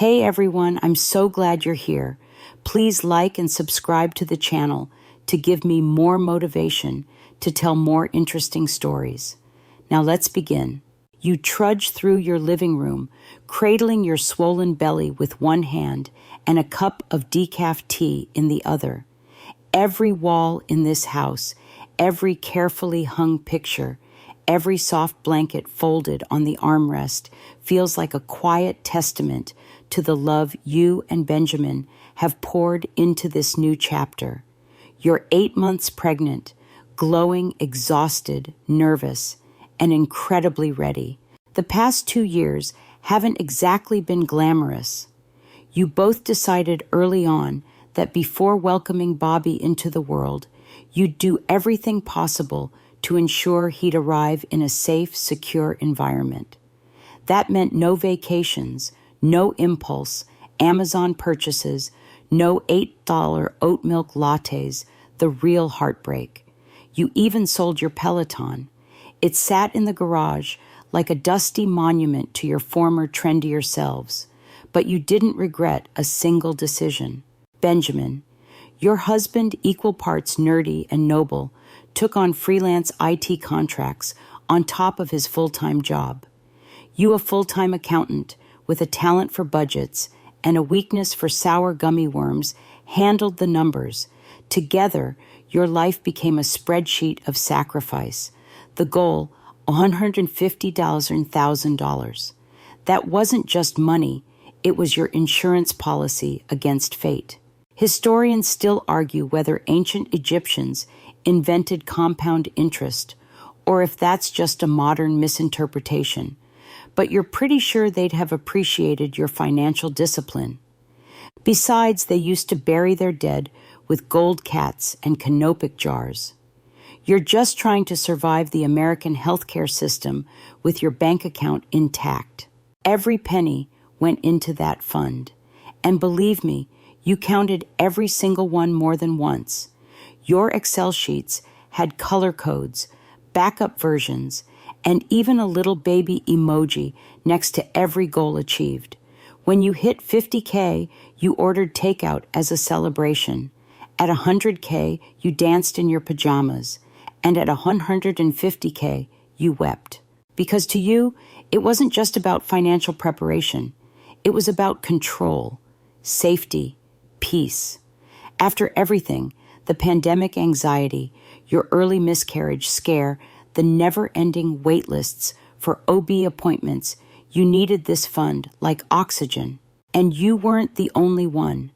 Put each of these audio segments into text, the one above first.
Hey everyone, I'm so glad you're here. Please like and subscribe to the channel to give me more motivation to tell more interesting stories. Now let's begin. You trudge through your living room, cradling your swollen belly with one hand and a cup of decaf tea in the other. Every wall in this house, every carefully hung picture, every soft blanket folded on the armrest feels like a quiet testament to the love you and Benjamin have poured into this new chapter. You're 8 months pregnant, glowing, exhausted, nervous, and incredibly ready. The past 2 years haven't exactly been glamorous. You both decided early on that before welcoming Bobby into the world, you'd do everything possible to ensure he'd arrive in a safe, secure environment. That meant no vacations, no impulse, Amazon purchases, no $8 oat milk lattes, the real heartbreak. You even sold your Peloton. It sat in the garage like a dusty monument to your former trendier selves, but you didn't regret a single decision. Benjamin, your husband, equal parts nerdy and noble, took on freelance IT contracts on top of his full-time job. You, a full-time accountant with a talent for budgets and a weakness for sour gummy worms, handled the numbers. Together, your life became a spreadsheet of sacrifice. The goal, $150,000 and $1,000. That wasn't just money, it was your insurance policy against fate. Historians still argue whether ancient Egyptians invented compound interest, or if that's just a modern misinterpretation. But you're pretty sure they'd have appreciated your financial discipline. Besides, they used to bury their dead with gold cats and canopic jars. You're just trying to survive the American healthcare system with your bank account intact. Every penny went into that fund. And believe me, you counted every single one more than once. Your Excel sheets had color codes, backup versions, and even a little baby emoji next to every goal achieved. When you hit 50K, you ordered takeout as a celebration. At 100K, you danced in your pajamas. And at 150K, you wept. Because to you, it wasn't just about financial preparation. It was about control, safety, peace. After everything, the pandemic anxiety, your early miscarriage scare, the never-ending wait lists for OB appointments, you needed this fund like oxygen. And you weren't the only one.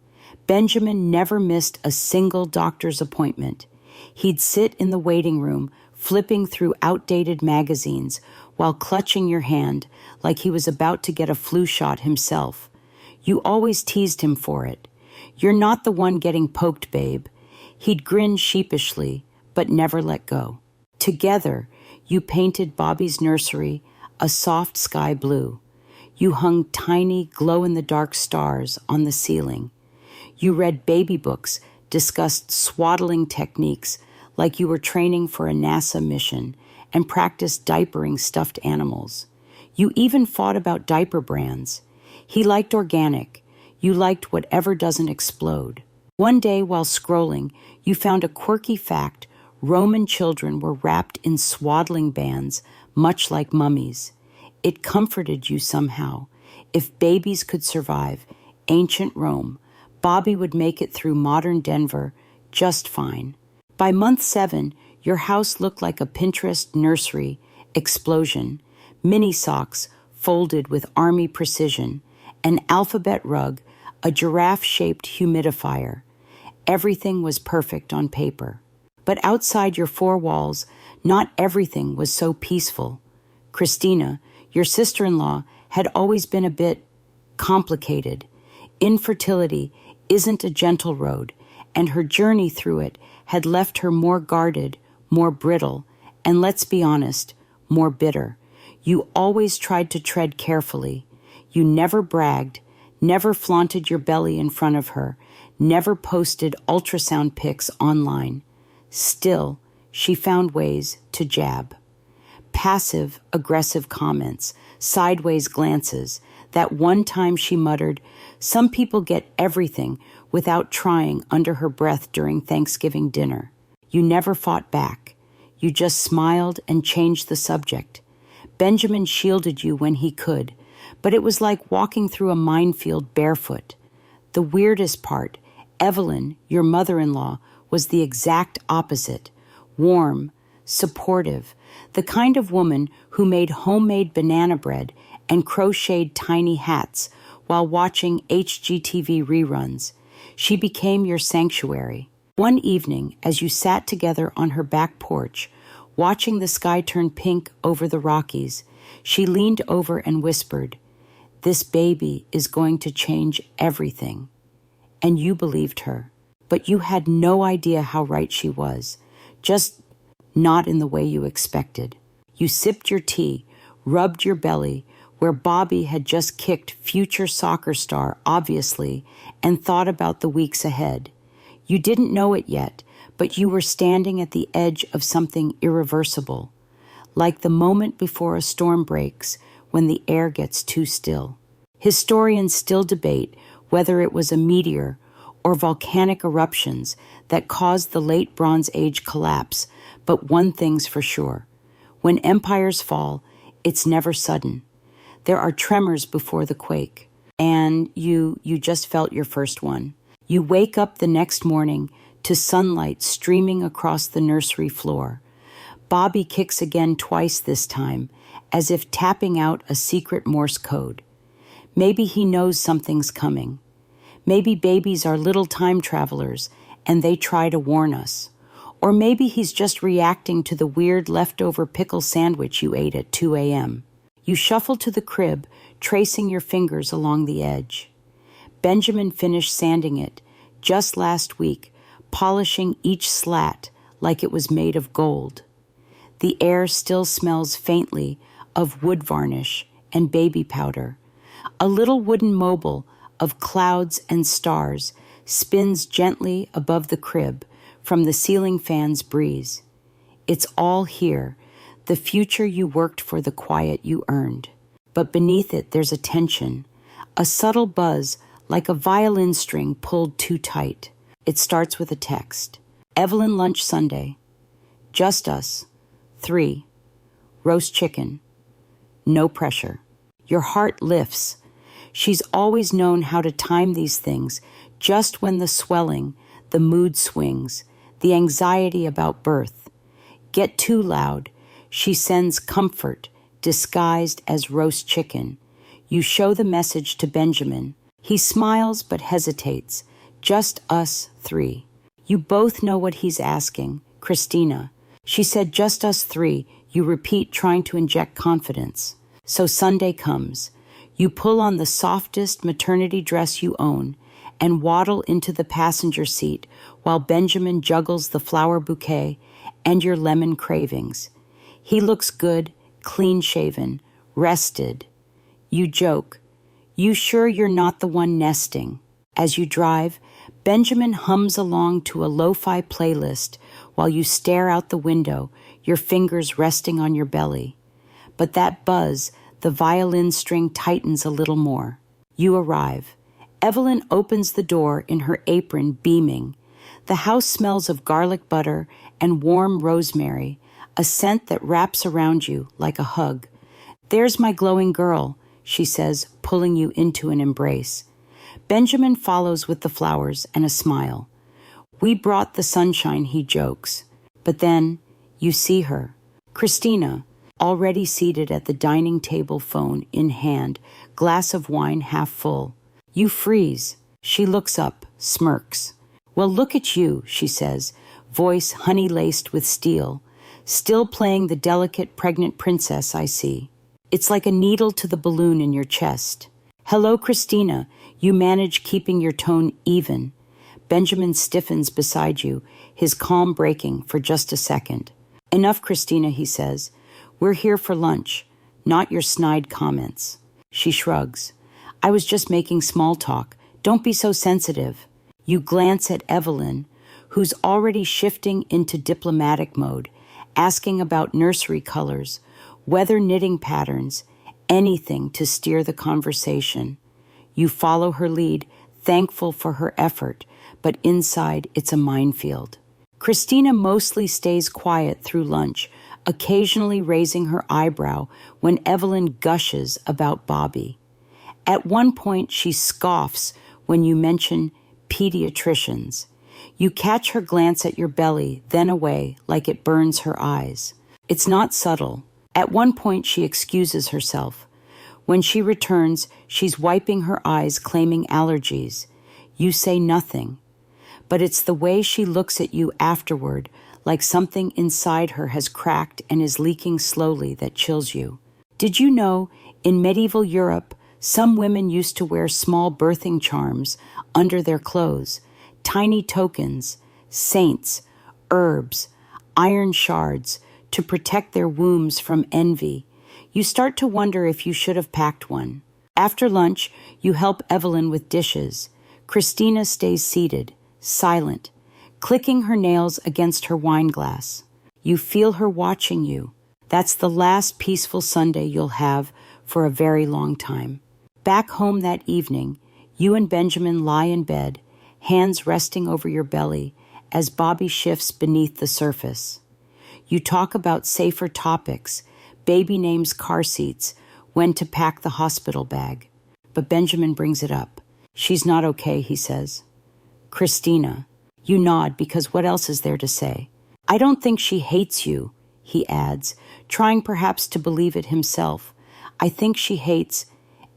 Benjamin never missed a single doctor's appointment. He'd sit in the waiting room, flipping through outdated magazines while clutching your hand like he was about to get a flu shot himself. You always teased him for it. You're not the one getting poked, babe. He'd grin sheepishly, but never let go. Together, you painted Bobby's nursery a soft sky blue. You hung tiny glow-in-the-dark stars on the ceiling. You read baby books, discussed swaddling techniques like you were training for a NASA mission, and practiced diapering stuffed animals. You even fought about diaper brands. He liked organic. You liked whatever doesn't explode. One day while scrolling, you found a quirky fact: Roman children were wrapped in swaddling bands, much like mummies. It comforted you somehow. If babies could survive ancient Rome, Bobby would make it through modern Denver just fine. By month 7, your house looked like a Pinterest nursery explosion. Mini socks folded with army precision, an alphabet rug, a giraffe-shaped humidifier. Everything was perfect on paper. But outside your 4 walls, not everything was so peaceful. Christina, your sister-in-law, had always been a bit complicated. Infertility isn't a gentle road, and her journey through it had left her more guarded, more brittle, and let's be honest, more bitter. You always tried to tread carefully. You never bragged, never flaunted your belly in front of her, never posted ultrasound pics online. Still, she found ways to jab. Passive, aggressive comments, sideways glances, That one time she muttered, "Some people get everything," without trying under her breath during Thanksgiving dinner. You never fought back. You just smiled and changed the subject. Benjamin shielded you when he could, but it was like walking through a minefield barefoot. The weirdest part, Evelyn, your mother-in-law, was the exact opposite. Warm, supportive, the kind of woman who made homemade banana bread and crocheted tiny hats while watching HGTV reruns. She became your sanctuary. One evening, as you sat together on her back porch, watching the sky turn pink over the Rockies, she leaned over and whispered, "This baby is going to change everything." And you believed her. But you had no idea how right she was, just not in the way you expected. You sipped your tea, rubbed your belly, where Bobby had just kicked future soccer star, obviously, and thought about the weeks ahead. You didn't know it yet, but you were standing at the edge of something irreversible, like the moment before a storm breaks when the air gets too still. Historians still debate whether it was a meteor or volcanic eruptions that caused the late Bronze Age collapse, but one thing's for sure. When empires fall, it's never sudden. There are tremors before the quake, and you just felt your first one. You wake up the next morning to sunlight streaming across the nursery floor. Bobby kicks again twice this time, as if tapping out a secret Morse code. Maybe he knows something's coming. Maybe babies are little time travelers and they try to warn us. Or maybe he's just reacting to the weird leftover pickle sandwich you ate at 2 a.m. You shuffle to the crib, tracing your fingers along the edge. Benjamin finished sanding it just last week, polishing each slat like it was made of gold. The air still smells faintly of wood varnish and baby powder. A little wooden mobile of clouds and stars spins gently above the crib from the ceiling fan's breeze. It's all here, the future you worked for, the quiet you earned. But beneath it there's a tension, a subtle buzz like a violin string pulled too tight. It starts with a text. Evelyn lunch Sunday. Just us. 3. Roast chicken. No pressure. Your heart lifts. She's always known how to time these things, just when the swelling, the mood swings, the anxiety about birth. Get too loud. She sends comfort, disguised as roast chicken. You show the message to Benjamin. He smiles but hesitates. Just us 3. You both know what he's asking. Christina. She said just us 3. You repeat, trying to inject confidence. So Sunday comes. You pull on the softest maternity dress you own and waddle into the passenger seat while Benjamin juggles the flower bouquet and your lemon cravings. He looks good, clean-shaven, rested. You joke, "You sure you're not the one nesting?" As you drive, Benjamin hums along to a lo-fi playlist while you stare out the window, your fingers resting on your belly. But that buzz, the violin string tightens a little more. You arrive. Evelyn opens the door in her apron, beaming. The house smells of garlic butter and warm rosemary, a scent that wraps around you like a hug. "There's my glowing girl," she says, pulling you into an embrace. Benjamin follows with the flowers and a smile. "We brought the sunshine," he jokes. But then you see her, Christina, already seated at the dining table, phone in hand, glass of wine half full. You freeze. She looks up, smirks. "Well, look at you," she says, voice honey-laced with steel. "Still playing the delicate, pregnant princess, I see. It's like a needle to the balloon in your chest." "Hello, Christina." You manage keeping your tone even. Benjamin stiffens beside you, his calm breaking for just a second. "Enough, Christina," he says. "We're here for lunch, not your snide comments." She shrugs. "I was just making small talk. Don't be so sensitive." You glance at Evelyn, who's already shifting into diplomatic mode, asking about nursery colors, weather knitting patterns, anything to steer the conversation. You follow her lead, thankful for her effort, but inside it's a minefield. Christina mostly stays quiet through lunch, occasionally raising her eyebrow when Evelyn gushes about Bobby. At one point, she scoffs when you mention pediatricians. You catch her glance at your belly, then away, like it burns her eyes. It's not subtle. At one point, she excuses herself. When she returns, she's wiping her eyes, claiming allergies. You say nothing. But it's the way she looks at you afterward, like something inside her has cracked and is leaking slowly, that chills you. Did you know, in medieval Europe, some women used to wear small birthing charms under their clothes, tiny tokens, saints, herbs, iron shards, to protect their wombs from envy? You start to wonder if you should have packed one. After lunch, you help Evelyn with dishes. Christina stays seated, silent, clicking her nails against her wine glass. You feel her watching you. That's the last peaceful Sunday you'll have for a very long time. Back home that evening, you and Benjamin lie in bed, hands resting over your belly as Bobby shifts beneath the surface. You talk about safer topics, baby names, car seats, when to pack the hospital bag. But Benjamin brings it up. She's not okay, he says. Christina. You nod, because what else is there to say? I don't think she hates you, he adds, trying perhaps to believe it himself. I think she hates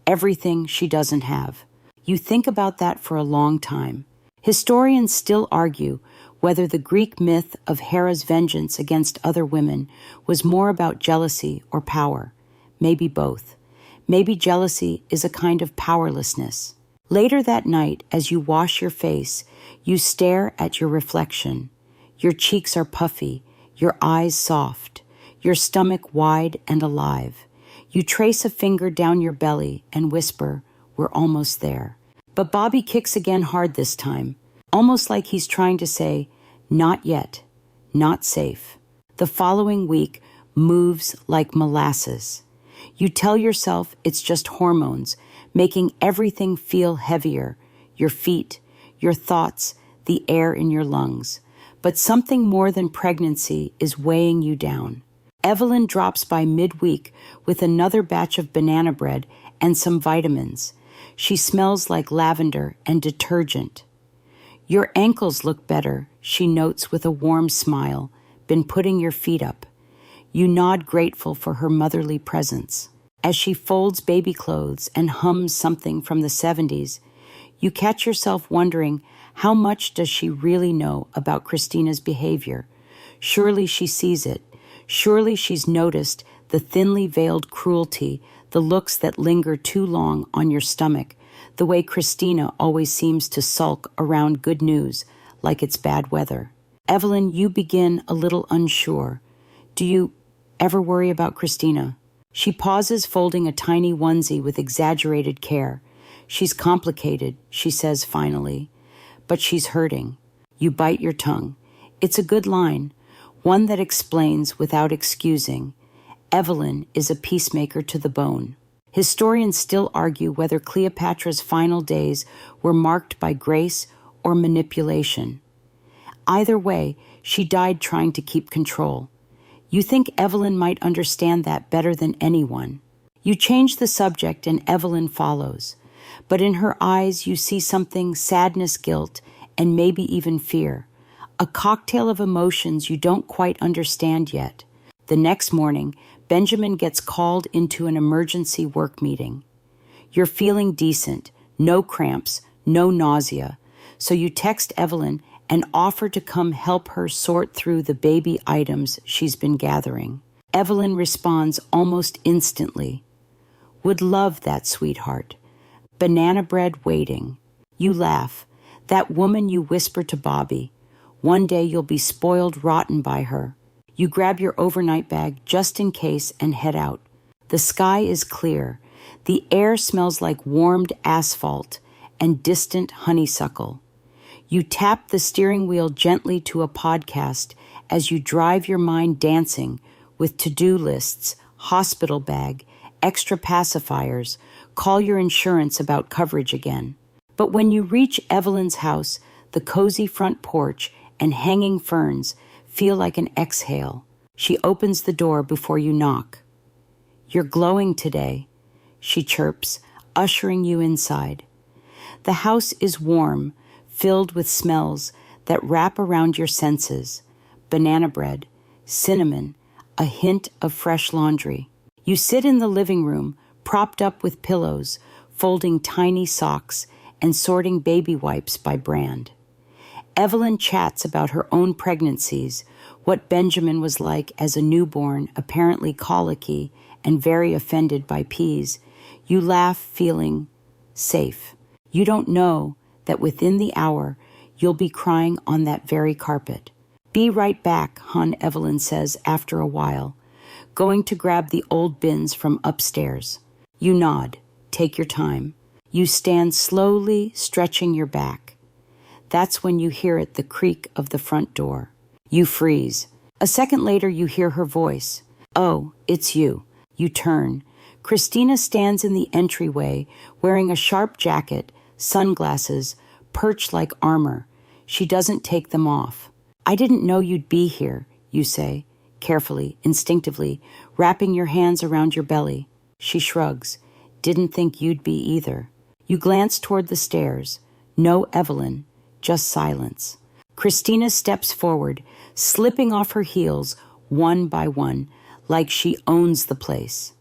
everything she doesn't have. You think about that for a long time. Historians still argue whether the Greek myth of Hera's vengeance against other women was more about jealousy or power. Maybe both. Maybe jealousy is a kind of powerlessness. Later that night, as you wash your face, you stare at your reflection. Your cheeks are puffy, your eyes soft, your stomach wide and alive. You trace a finger down your belly and whisper, "We're almost there." But Bobby kicks again hard this time, almost like he's trying to say, "Not yet, not safe." The following week moves like molasses. You tell yourself it's just hormones, making everything feel heavier, your feet, your thoughts, the air in your lungs. But something more than pregnancy is weighing you down. Evelyn drops by midweek with another batch of banana bread and some vitamins. She smells like lavender and detergent. Your ankles look better, she notes with a warm smile. Been putting your feet up. You nod, grateful for her motherly presence. As she folds baby clothes and hums something from the 70s, you catch yourself wondering, how much does she really know about Christina's behavior? Surely she sees it. Surely she's noticed the thinly veiled cruelty, the looks that linger too long on your stomach, the way Christina always seems to sulk around good news like it's bad weather. Evelyn, you begin a little unsure. Do you ever worry about Christina? She pauses, folding a tiny onesie with exaggerated care. She's complicated, she says finally, but she's hurting. You bite your tongue. It's a good line, one that explains without excusing. Evelyn is a peacemaker to the bone. Historians still argue whether Cleopatra's final days were marked by grace or manipulation. Either way, she died trying to keep control. You think Evelyn might understand that better than anyone. You change the subject and Evelyn follows. But in her eyes you see something: sadness, guilt, and maybe even fear. A cocktail of emotions you don't quite understand yet. The next morning, Benjamin gets called into an emergency work meeting. You're feeling decent, no cramps, no nausea. So you text Evelyn and offer to come help her sort through the baby items she's been gathering. Evelyn responds almost instantly. Would love that, sweetheart. Banana bread waiting. You laugh. That woman you whisper to Bobby. One day you'll be spoiled rotten by her. You grab your overnight bag just in case and head out. The sky is clear. The air smells like warmed asphalt and distant honeysuckle. You tap the steering wheel gently to a podcast as you drive your mind dancing with to-do lists, hospital bag, extra pacifiers, call your insurance about coverage again. But when you reach Evelyn's house, the cozy front porch and hanging ferns feel like an exhale. She opens the door before you knock. "You're glowing today," she chirps, ushering you inside. The house is warm, filled with smells that wrap around your senses: banana bread, cinnamon, a hint of fresh laundry. You sit in the living room, propped up with pillows, folding tiny socks and sorting baby wipes by brand. Evelyn chats about her own pregnancies, what Benjamin was like as a newborn, apparently colicky and very offended by peas. You laugh, feeling safe. You don't know that within the hour you'll be crying on that very carpet. "Be right back," hon, Evelyn says after a while, going to grab the old bins from upstairs. You nod. Take your time. You stand slowly, stretching your back. That's when you hear it, the creak of the front door. You freeze. A second later, you hear her voice. "Oh, it's you." You turn. Christina stands in the entryway, wearing a sharp jacket, sunglasses, perched like armor. She doesn't take them off. "I didn't know you'd be here," you say, carefully, instinctively, wrapping your hands around your belly. She shrugs. "Didn't think you'd be either." You glance toward the stairs. No Evelyn, just silence. Christina steps forward, slipping off her heels one by one, like she owns the place,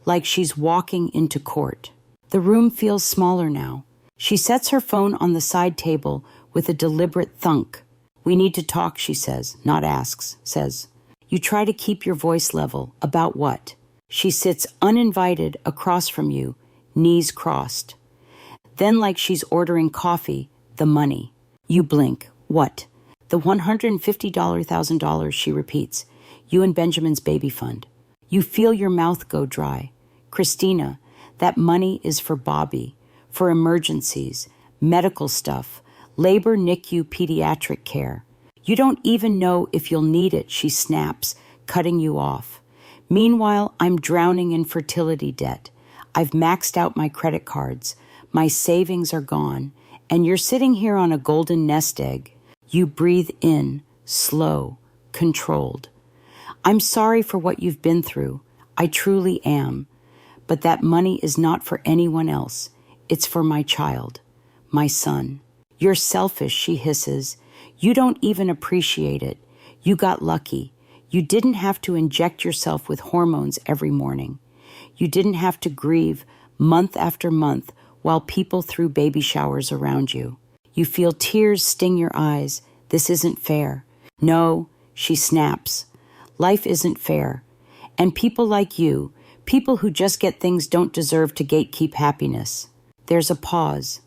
like she's walking into court. The room feels smaller now. She sets her phone on the side table with a deliberate thunk. "We need to talk," she says, not asks, says. You try to keep your voice level. About what? She sits uninvited across from you, knees crossed. Then, like she's ordering coffee, the money. You blink. "What?" "The $150,000, she repeats. "You and Benjamin's baby fund." You feel your mouth go dry. "Christina, that money is for Bobby, for emergencies, medical stuff, labor, NICU, pediatric care. You don't even know if you'll need it," she snaps, cutting you off. "Meanwhile, I'm drowning in fertility debt. I've maxed out my credit cards. My savings are gone. And you're sitting here on a golden nest egg." You breathe in, slow, controlled. "I'm sorry for what you've been through. I truly am. But that money is not for anyone else. It's for my child, my son." "You're selfish," she hisses. "You don't even appreciate it. You got lucky. You didn't have to inject yourself with hormones every morning. You didn't have to grieve month after month while people threw baby showers around you. You feel tears sting your eyes. This isn't fair." "No," she snaps. "Life isn't fair. And people like you, people who just get things, don't deserve to gatekeep happiness." There's a pause.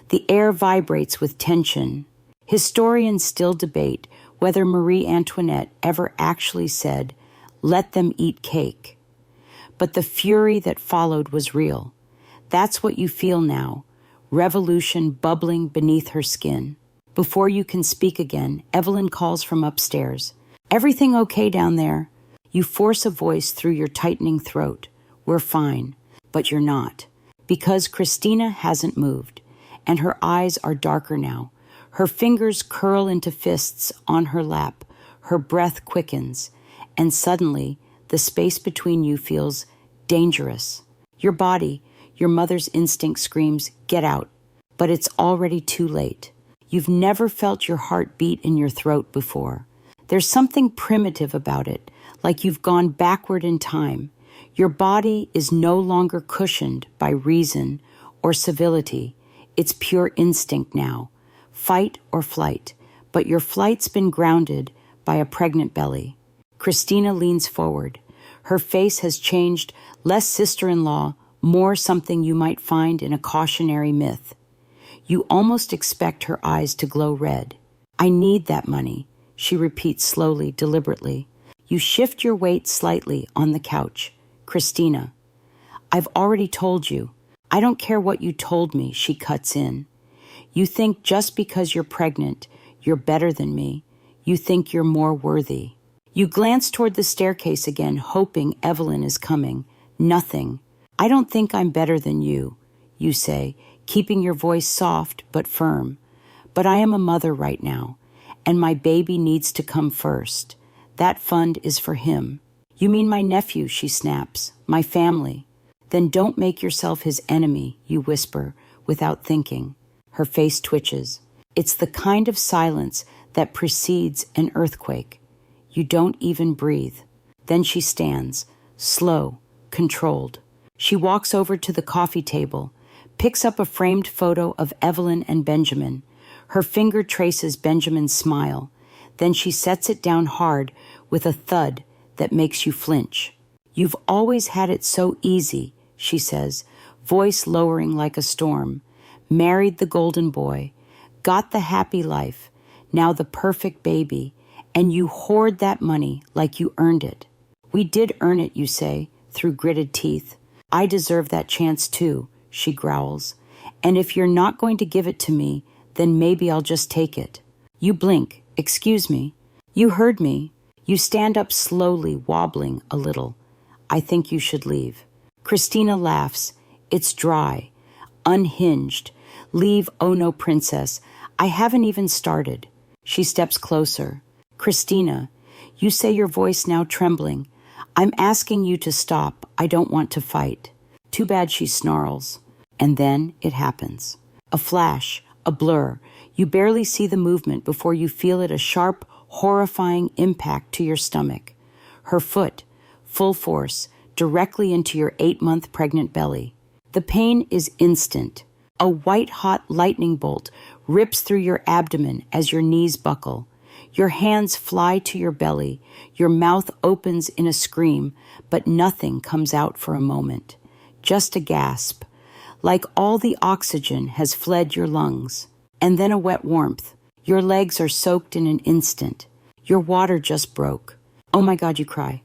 The air vibrates with tension. Historians still debate whether Marie Antoinette ever actually said, "Let them eat cake." But the fury that followed was real. That's what you feel now, revolution bubbling beneath her skin. Before you can speak again, Evelyn calls from upstairs. "Everything okay down there?" You force a voice through your tightening throat. "We're fine." But you're not. Because Christina hasn't moved, and her eyes are darker now. Her fingers curl into fists on her lap. Her breath quickens. And suddenly, the space between you feels dangerous. Your body, your mother's instinct screams, "Get out." But it's already too late. You've never felt your heart beat in your throat before. There's something primitive about it, like you've gone backward in time. Your body is no longer cushioned by reason or civility. It's pure instinct now. Fight or flight. But your flight's been grounded by a pregnant belly. Christina leans forward. Her face has changed, less sister-in-law, more something you might find in a cautionary myth. You almost expect her eyes to glow red. "I need that money," she repeats slowly, deliberately. You shift your weight slightly on the couch. "Christina, I've already told you. I don't care what you told me," she cuts in. "You think just because you're pregnant, you're better than me. You think you're more worthy." You glance toward the staircase again, hoping Evelyn is coming. Nothing. I don't think I'm better than you say, keeping your voice soft but firm. But I am a mother right now, and my baby needs to come first. That fund is for him. You mean my nephew, she snaps, my family. Then don't make yourself his enemy, you whisper, without thinking. Her face twitches. It's the kind of silence that precedes an earthquake. You don't even breathe. Then she stands, slow, controlled. She walks over to the coffee table, picks up a framed photo of Evelyn and Benjamin. Her finger traces Benjamin's smile. Then she sets it down hard with a thud that makes you flinch. You've always had it so easy, she says, voice lowering like a storm. Married the golden boy, got the happy life, now the perfect baby, and you hoard that money like you earned it. We did earn it, you say, through gritted teeth. I deserve that chance too, she growls. And if you're not going to give it to me, then maybe I'll just take it. You blink. Excuse me. You heard me. You stand up slowly, wobbling a little. I think you should leave. Christina laughs. It's dry. Unhinged. Leave, oh no, princess. I haven't even started. She steps closer. Christina, you say, your voice now trembling. I'm asking you to stop. I don't want to fight. Too bad, she snarls. And then it happens. A flash, a blur. You barely see the movement before you feel it, a sharp, horrifying impact to your stomach. Her foot, full force, directly into your 8-month pregnant belly. The pain is instant. A white-hot lightning bolt rips through your abdomen as your knees buckle. Your hands fly to your belly. Your mouth opens in a scream, but nothing comes out for a moment. Just a gasp, like all the oxygen has fled your lungs. And then a wet warmth. Your legs are soaked in an instant. Your water just broke. Oh my God, you cry.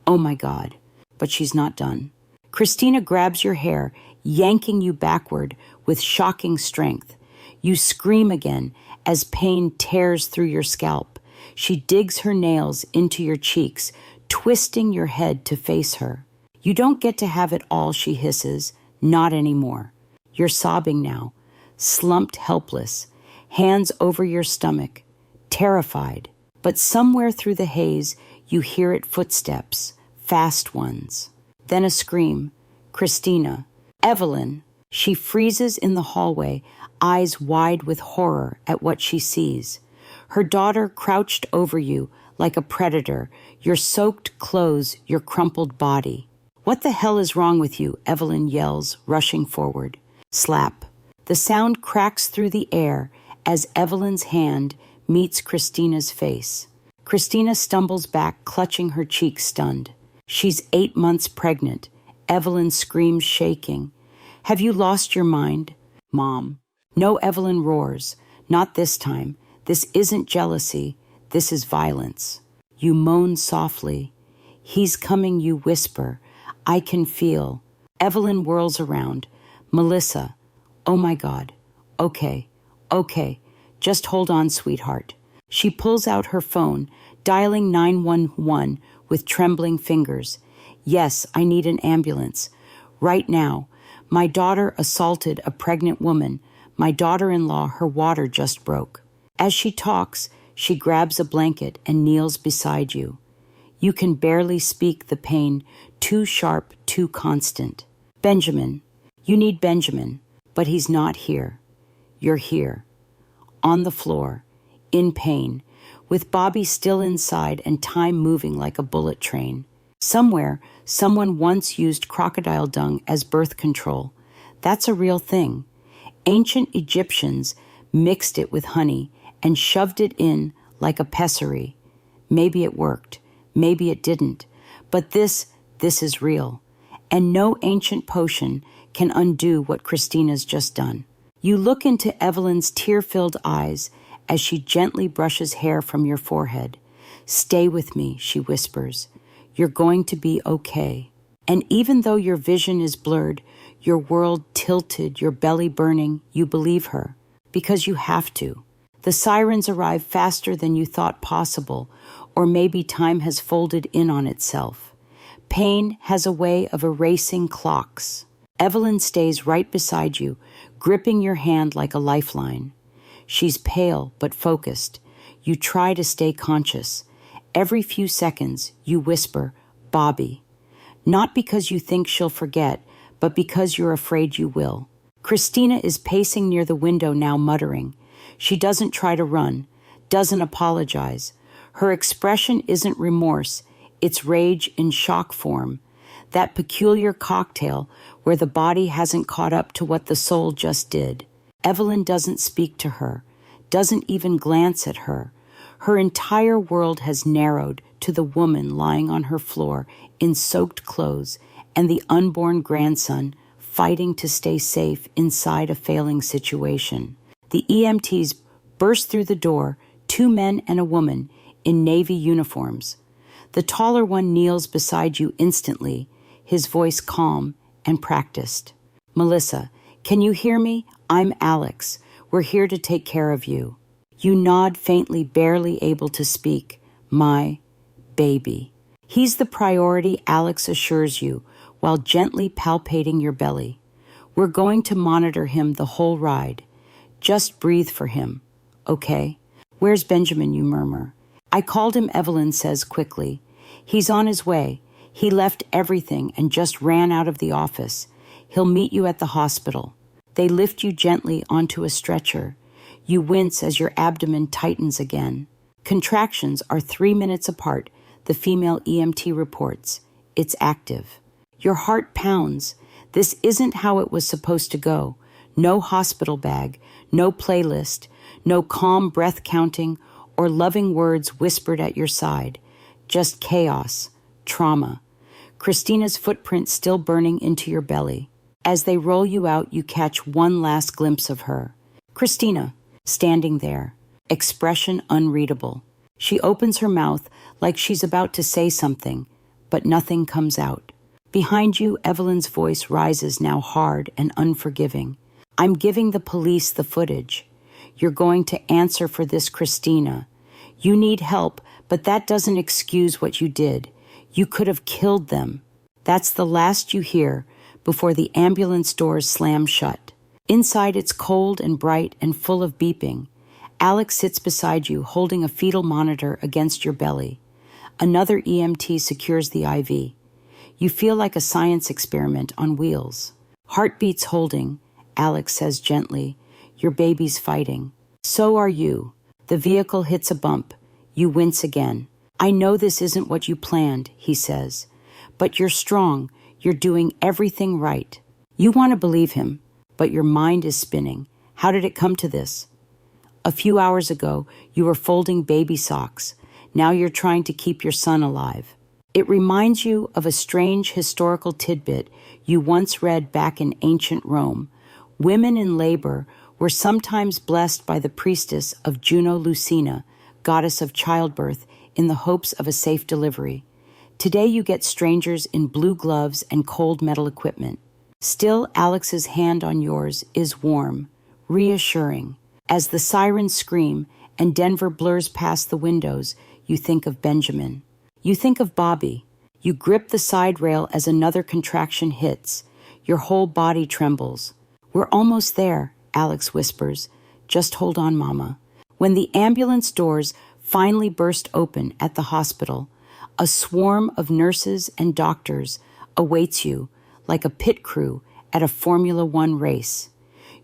Oh my God. But she's not done. Christina grabs your hair, yanking you backward with shocking strength. You scream again as pain tears through your scalp. She digs her nails into your cheeks, twisting your head to face her. You don't get to have it all, she hisses. Not anymore. You're sobbing now, slumped helpless, hands over your stomach, terrified. But somewhere through the haze, you hear it footsteps, fast ones. Then a scream. Christina. Evelyn. She freezes in the hallway, eyes wide with horror at what she sees. Her daughter crouched over you like a predator, your soaked clothes, your crumpled body. What the hell is wrong with you? Evelyn yells, rushing forward. Slap. The sound cracks through the air as Evelyn's hand meets Christina's face. Christina stumbles back, clutching her cheek, stunned. She's 8 months pregnant. Evelyn screams, shaking. Have you lost your mind? Mom. No, Evelyn roars. Not this time. This isn't jealousy. This is violence. You moan softly. He's coming, you whisper. I can feel. Evelyn whirls around. Melissa. Oh my God. Okay. Just hold on, sweetheart. She pulls out her phone, dialing 911 with trembling fingers. Yes, I need an ambulance. Right now. My daughter assaulted a pregnant woman. My daughter-in-law, her water just broke. As she talks, she grabs a blanket and kneels beside you. You can barely speak, the pain, too sharp, too constant. Benjamin. You need Benjamin, but he's not here. You're here. On the floor, in pain, with Bobby still inside and time moving like a bullet train. Somewhere, someone once used crocodile dung as birth control. That's a real thing. Ancient Egyptians mixed it with honey and shoved it in like a pessary. Maybe it worked. Maybe it didn't. But this is real. And no ancient potion can undo what Christina's just done. You look into Evelyn's tear-filled eyes as she gently brushes hair from your forehead. Stay with me, she whispers. You're going to be okay. And even though your vision is blurred, your world tilted, your belly burning, you believe her. Because you have to. The sirens arrive faster than you thought possible, or maybe time has folded in on itself. Pain has a way of erasing clocks. Evelyn stays right beside you, gripping your hand like a lifeline. She's pale but focused. You try to stay conscious. Every few seconds, you whisper, "Bobby." Not because you think she'll forget, but because you're afraid you will. Christina is pacing near the window now, muttering. She doesn't try to run, doesn't apologize. Her expression isn't remorse, it's rage in shock form. That peculiar cocktail where the body hasn't caught up to what the soul just did. Evelyn doesn't speak to her, doesn't even glance at her. Her entire world has narrowed to the woman lying on her floor in soaked clothes and the unborn grandson fighting to stay safe inside a failing situation. The EMTs burst through the door, 2 men and a woman in Navy uniforms. The taller one kneels beside you instantly, his voice calm and practiced. "Melissa, can you hear me? I'm Alex. We're here to take care of you." You nod faintly, barely able to speak. "My baby." He's the priority, Alex assures you, while gently palpating your belly. "We're going to monitor him the whole ride. Just breathe for him, okay?" "Where's Benjamin?" you murmur. "I called him," Evelyn says quickly. "He's on his way. He left everything and just ran out of the office. He'll meet you at the hospital." They lift you gently onto a stretcher. You wince as your abdomen tightens again. Contractions are 3 minutes apart, the female EMT reports. It's active. Your heart pounds. This isn't how it was supposed to go. No hospital bag, no playlist, no calm breath counting or loving words whispered at your side. Just chaos, trauma. Christina's footprint still burning into your belly. As they roll you out, you catch one last glimpse of her. Christina, standing there, expression unreadable. She opens her mouth like she's about to say something, but nothing comes out. Behind you, Evelyn's voice rises, now hard and unforgiving. "I'm giving the police the footage. You're going to answer for this, Christina. You need help, but that doesn't excuse what you did. You could have killed them." That's the last you hear before the ambulance doors slam shut. Inside, it's cold and bright and full of beeping. Alex sits beside you, holding a fetal monitor against your belly. Another EMT secures the IV. You feel like a science experiment on wheels. "Heartbeats holding," Alex says gently. "Your baby's fighting." "So are you." The vehicle hits a bump. You wince again. "I know this isn't what you planned," he says. "But you're strong. You're doing everything right." You want to believe him, but your mind is spinning. How did it come to this? A few hours ago, you were folding baby socks. Now you're trying to keep your son alive. It reminds you of a strange historical tidbit you once read back in ancient Rome. Women in labor were sometimes blessed by the priestess of Juno Lucina, goddess of childbirth, in the hopes of a safe delivery. Today you get strangers in blue gloves and cold metal equipment. Still, Alex's hand on yours is warm, reassuring. As the sirens scream and Denver blurs past the windows, you think of Benjamin. You think of Bobby. You grip the side rail as another contraction hits. Your whole body trembles. "We're almost there," Alex whispers. "Just hold on, Mama." When the ambulance doors finally burst open at the hospital, a swarm of nurses and doctors awaits you like a pit crew at a Formula One race.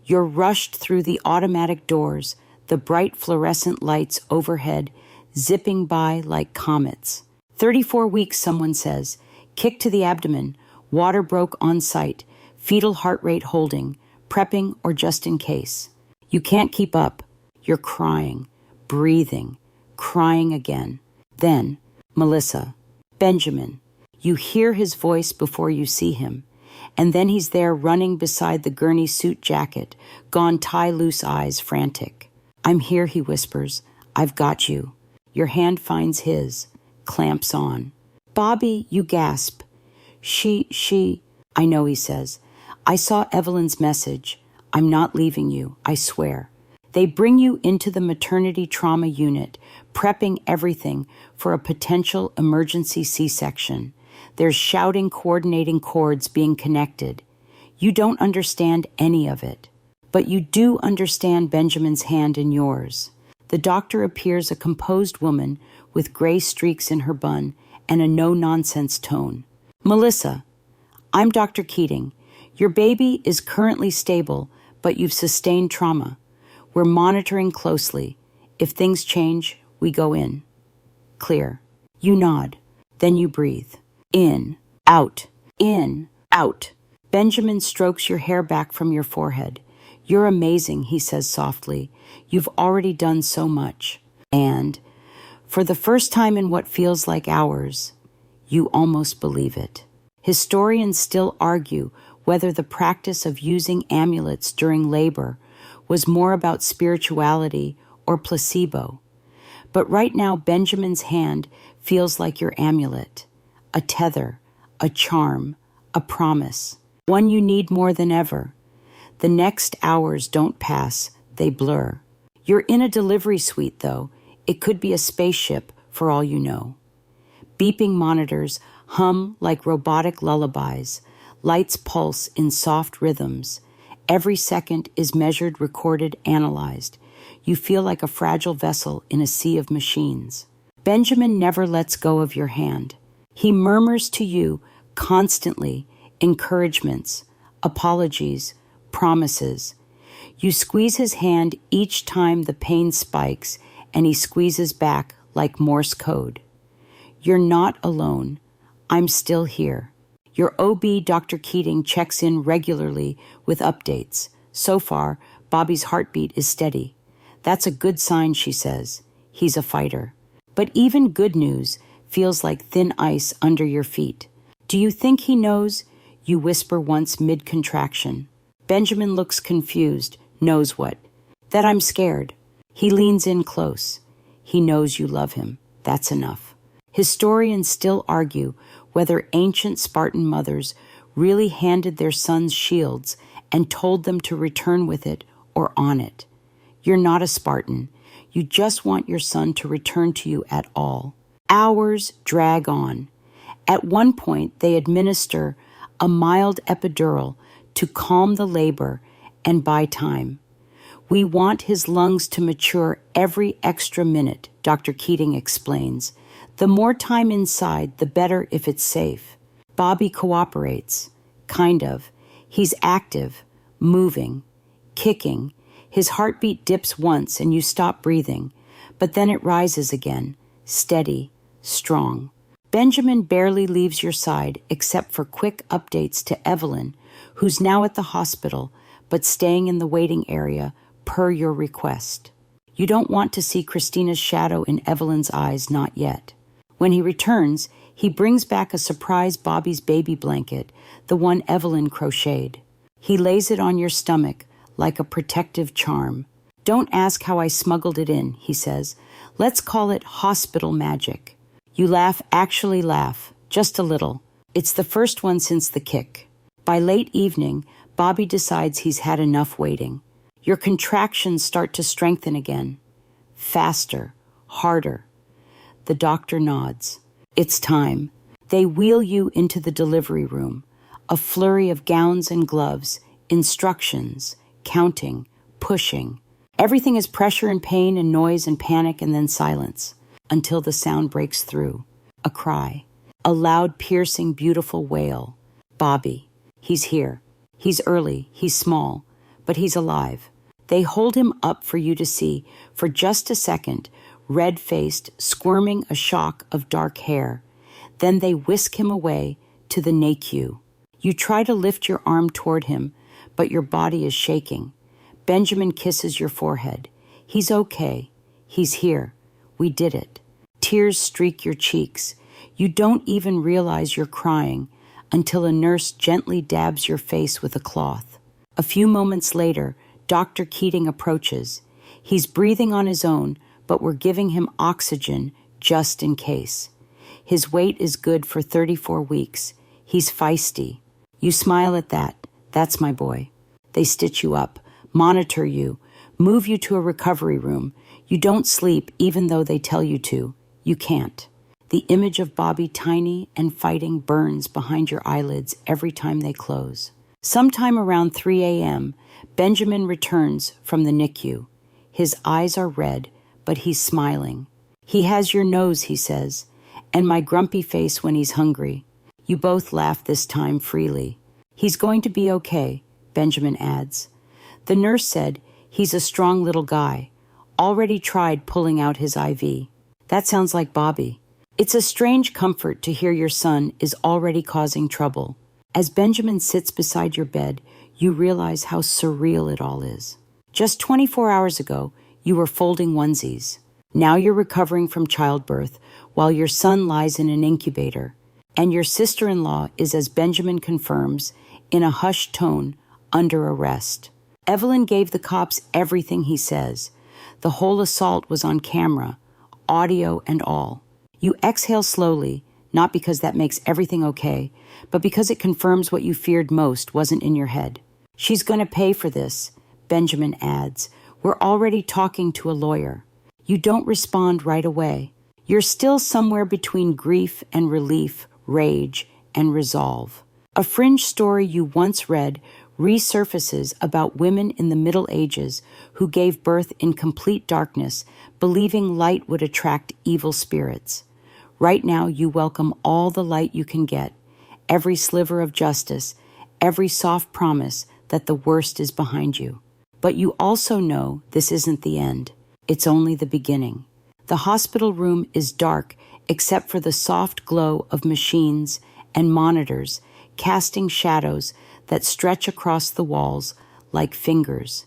You're rushed through the automatic doors, the bright fluorescent lights overhead zipping by like comets. 34 weeks, someone says. Kick to the abdomen, water broke on site, fetal heart rate holding, prepping or just in case. You can't keep up. You're crying, breathing, crying again. Then, Melissa, Benjamin. You hear his voice before you see him. And then he's there running beside the gurney suit jacket, gone tie loose eyes frantic. "I'm here," he whispers. "I've got you." Your hand finds his, clamps on. "Bobby," you gasp. She, I know, he says. "I saw Evelyn's message. I'm not leaving you, I swear." They bring you into the maternity trauma unit, prepping everything for a potential emergency C-section. There's shouting, coordinating chords being connected. You don't understand any of it. But you do understand Benjamin's hand in yours. The doctor appears a composed woman with gray streaks in her bun and a no-nonsense tone. Melissa, I'm Dr. Keating. Your baby is currently stable, but you've sustained trauma. We're monitoring closely. If things change, we go in. Clear. You nod. Then you breathe. In, out, in, out. Benjamin strokes your hair back from your forehead. You're amazing, he says softly. You've already done so much. And, for the first time in what feels like hours, you almost believe it. Historians still argue whether the practice of using amulets during labor was more about spirituality or placebo. But right now, Benjamin's hand feels like your amulet, a tether, a charm, a promise, one you need more than ever. The next hours don't pass, they blur. You're in a delivery suite, though. It could be a spaceship, for all you know. Beeping monitors hum like robotic lullabies. Lights pulse in soft rhythms. Every second is measured, recorded, analyzed. You feel like a fragile vessel in a sea of machines. Benjamin never lets go of your hand. He murmurs to you constantly encouragements, apologies, promises. You squeeze his hand each time the pain spikes, and he squeezes back like Morse code. You're not alone. I'm still here. Your OB, Dr. Keating, checks in regularly with updates. So far, Bobby's heartbeat is steady. That's a good sign, she says. He's a fighter. But even good news feels like thin ice under your feet. Do you think he knows? You whisper once mid-contraction. Benjamin looks confused. Knows what? That I'm scared. He leans in close. He knows you love him. That's enough. Historians still argue whether ancient Spartan mothers really handed their sons shields and told them to return with it or on it. You're not a Spartan. You just want your son to return to you at all. Hours drag on. At one point, they administer a mild epidural to calm the labor and buy time. We want his lungs to mature every extra minute, Dr. Keating explains. The more time inside, the better if it's safe. Bobby cooperates. Kind of. He's active, moving, kicking. His heartbeat dips once and you stop breathing, but then it rises again, steady, strong. Benjamin barely leaves your side except for quick updates to Evelyn, who's now at the hospital, but staying in the waiting area per your request. You don't want to see Christina's shadow in Evelyn's eyes, not yet. When he returns, he brings back a surprise Bobby's baby blanket, the one Evelyn crocheted. He lays it on your stomach like a protective charm. Don't ask how I smuggled it in, he says. Let's call it hospital magic. You laugh, actually laugh, just a little. It's the first one since the kick. By late evening, Bobby decides he's had enough waiting. Your contractions start to strengthen again. Faster, harder. The doctor nods. It's time. They wheel you into the delivery room. A flurry of gowns and gloves, instructions, counting, pushing. Everything is pressure and pain and noise and panic and then silence, until the sound breaks through. A cry. A loud, piercing, beautiful wail. Bobby. He's here. He's early. He's small. But he's alive. They hold him up for you to see, for just a second, red-faced, squirming a shock of dark hair. Then they whisk him away to the NICU. You try to lift your arm toward him, but your body is shaking. Benjamin kisses your forehead. He's okay. He's here. We did it. Tears streak your cheeks. You don't even realize you're crying until a nurse gently dabs your face with a cloth. A few moments later, Dr. Keating approaches. He's breathing on his own, but we're giving him oxygen just in case. His weight is good for 34 weeks. He's feisty. You smile at that. That's my boy. They stitch you up, monitor you, move you to a recovery room. You don't sleep even though they tell you to. You can't. The image of Bobby tiny and fighting burns behind your eyelids every time they close. Sometime around 3 a.m., Benjamin returns from the NICU. His eyes are red, but he's smiling. He has your nose, he says, and my grumpy face when he's hungry. You both laugh this time freely. He's going to be okay, Benjamin adds. The nurse said, he's a strong little guy. Already tried pulling out his IV. That sounds like Bobby. It's a strange comfort to hear your son is already causing trouble. As Benjamin sits beside your bed, you realize how surreal it all is. Just 24 hours ago, you were folding onesies. Now you're recovering from childbirth while your son lies in an incubator. And your sister-in-law is, as Benjamin confirms, in a hushed tone, under arrest. Evelyn gave the cops everything he says. The whole assault was on camera, audio and all. You exhale slowly, not because that makes everything okay, but because it confirms what you feared most wasn't in your head. She's going to pay for this, Benjamin adds. We're already talking to a lawyer. You don't respond right away. You're still somewhere between grief and relief, rage and resolve. A fringe story you once read resurfaces about women in the Middle Ages who gave birth in complete darkness, believing light would attract evil spirits. Right now, you welcome all the light you can get, every sliver of justice, every soft promise that the worst is behind you. But you also know this isn't the end. It's only the beginning. The hospital room is dark except for the soft glow of machines and monitors, casting shadows that stretch across the walls like fingers.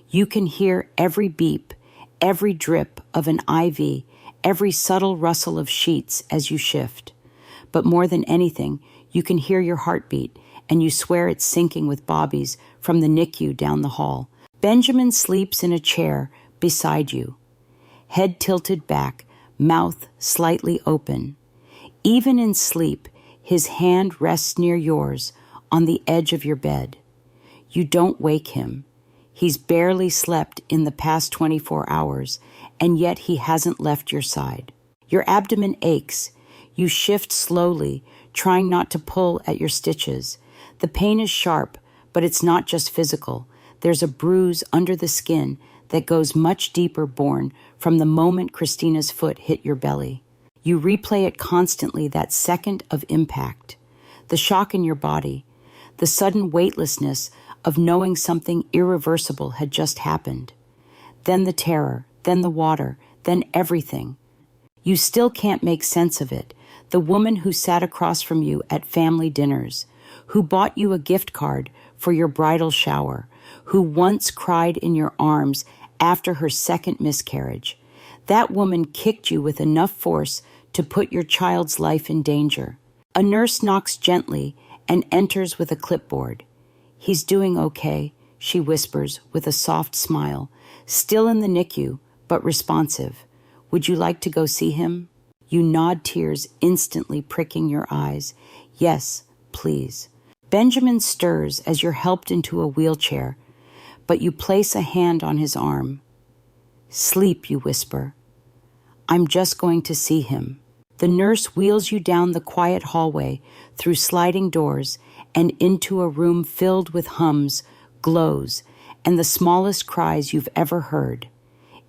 You can hear every beep, every drip of an IV, every subtle rustle of sheets as you shift. But more than anything, you can hear your heartbeat, and you swear it's syncing with Bobby's from the NICU down the hall. Benjamin sleeps in a chair beside you, head tilted back, mouth slightly open. Even in sleep, his hand rests near yours on the edge of your bed. You don't wake him. He's barely slept in the past 24 hours, and yet he hasn't left your side. Your abdomen aches. You shift slowly, trying not to pull at your stitches. The pain is sharp, but it's not just physical. There's a bruise under the skin that goes much deeper, born from the moment Christina's foot hit your belly. You replay it constantly, that second of impact, the shock in your body, the sudden weightlessness of knowing something irreversible had just happened. Then the terror, then the water, then everything. You still can't make sense of it. The woman who sat across from you at family dinners, who bought you a gift card for your bridal shower, who once cried in your arms after her second miscarriage. That woman kicked you with enough force to put your child's life in danger. A nurse knocks gently and enters with a clipboard. He's doing okay, she whispers with a soft smile, still in the NICU, but responsive. Would you like to go see him? You nod, tears instantly pricking your eyes. Yes, please. Benjamin stirs as you're helped into a wheelchair, but you place a hand on his arm. Sleep, you whisper. I'm just going to see him. The nurse wheels you down the quiet hallway, through sliding doors, and into a room filled with hums, glows, and the smallest cries you've ever heard.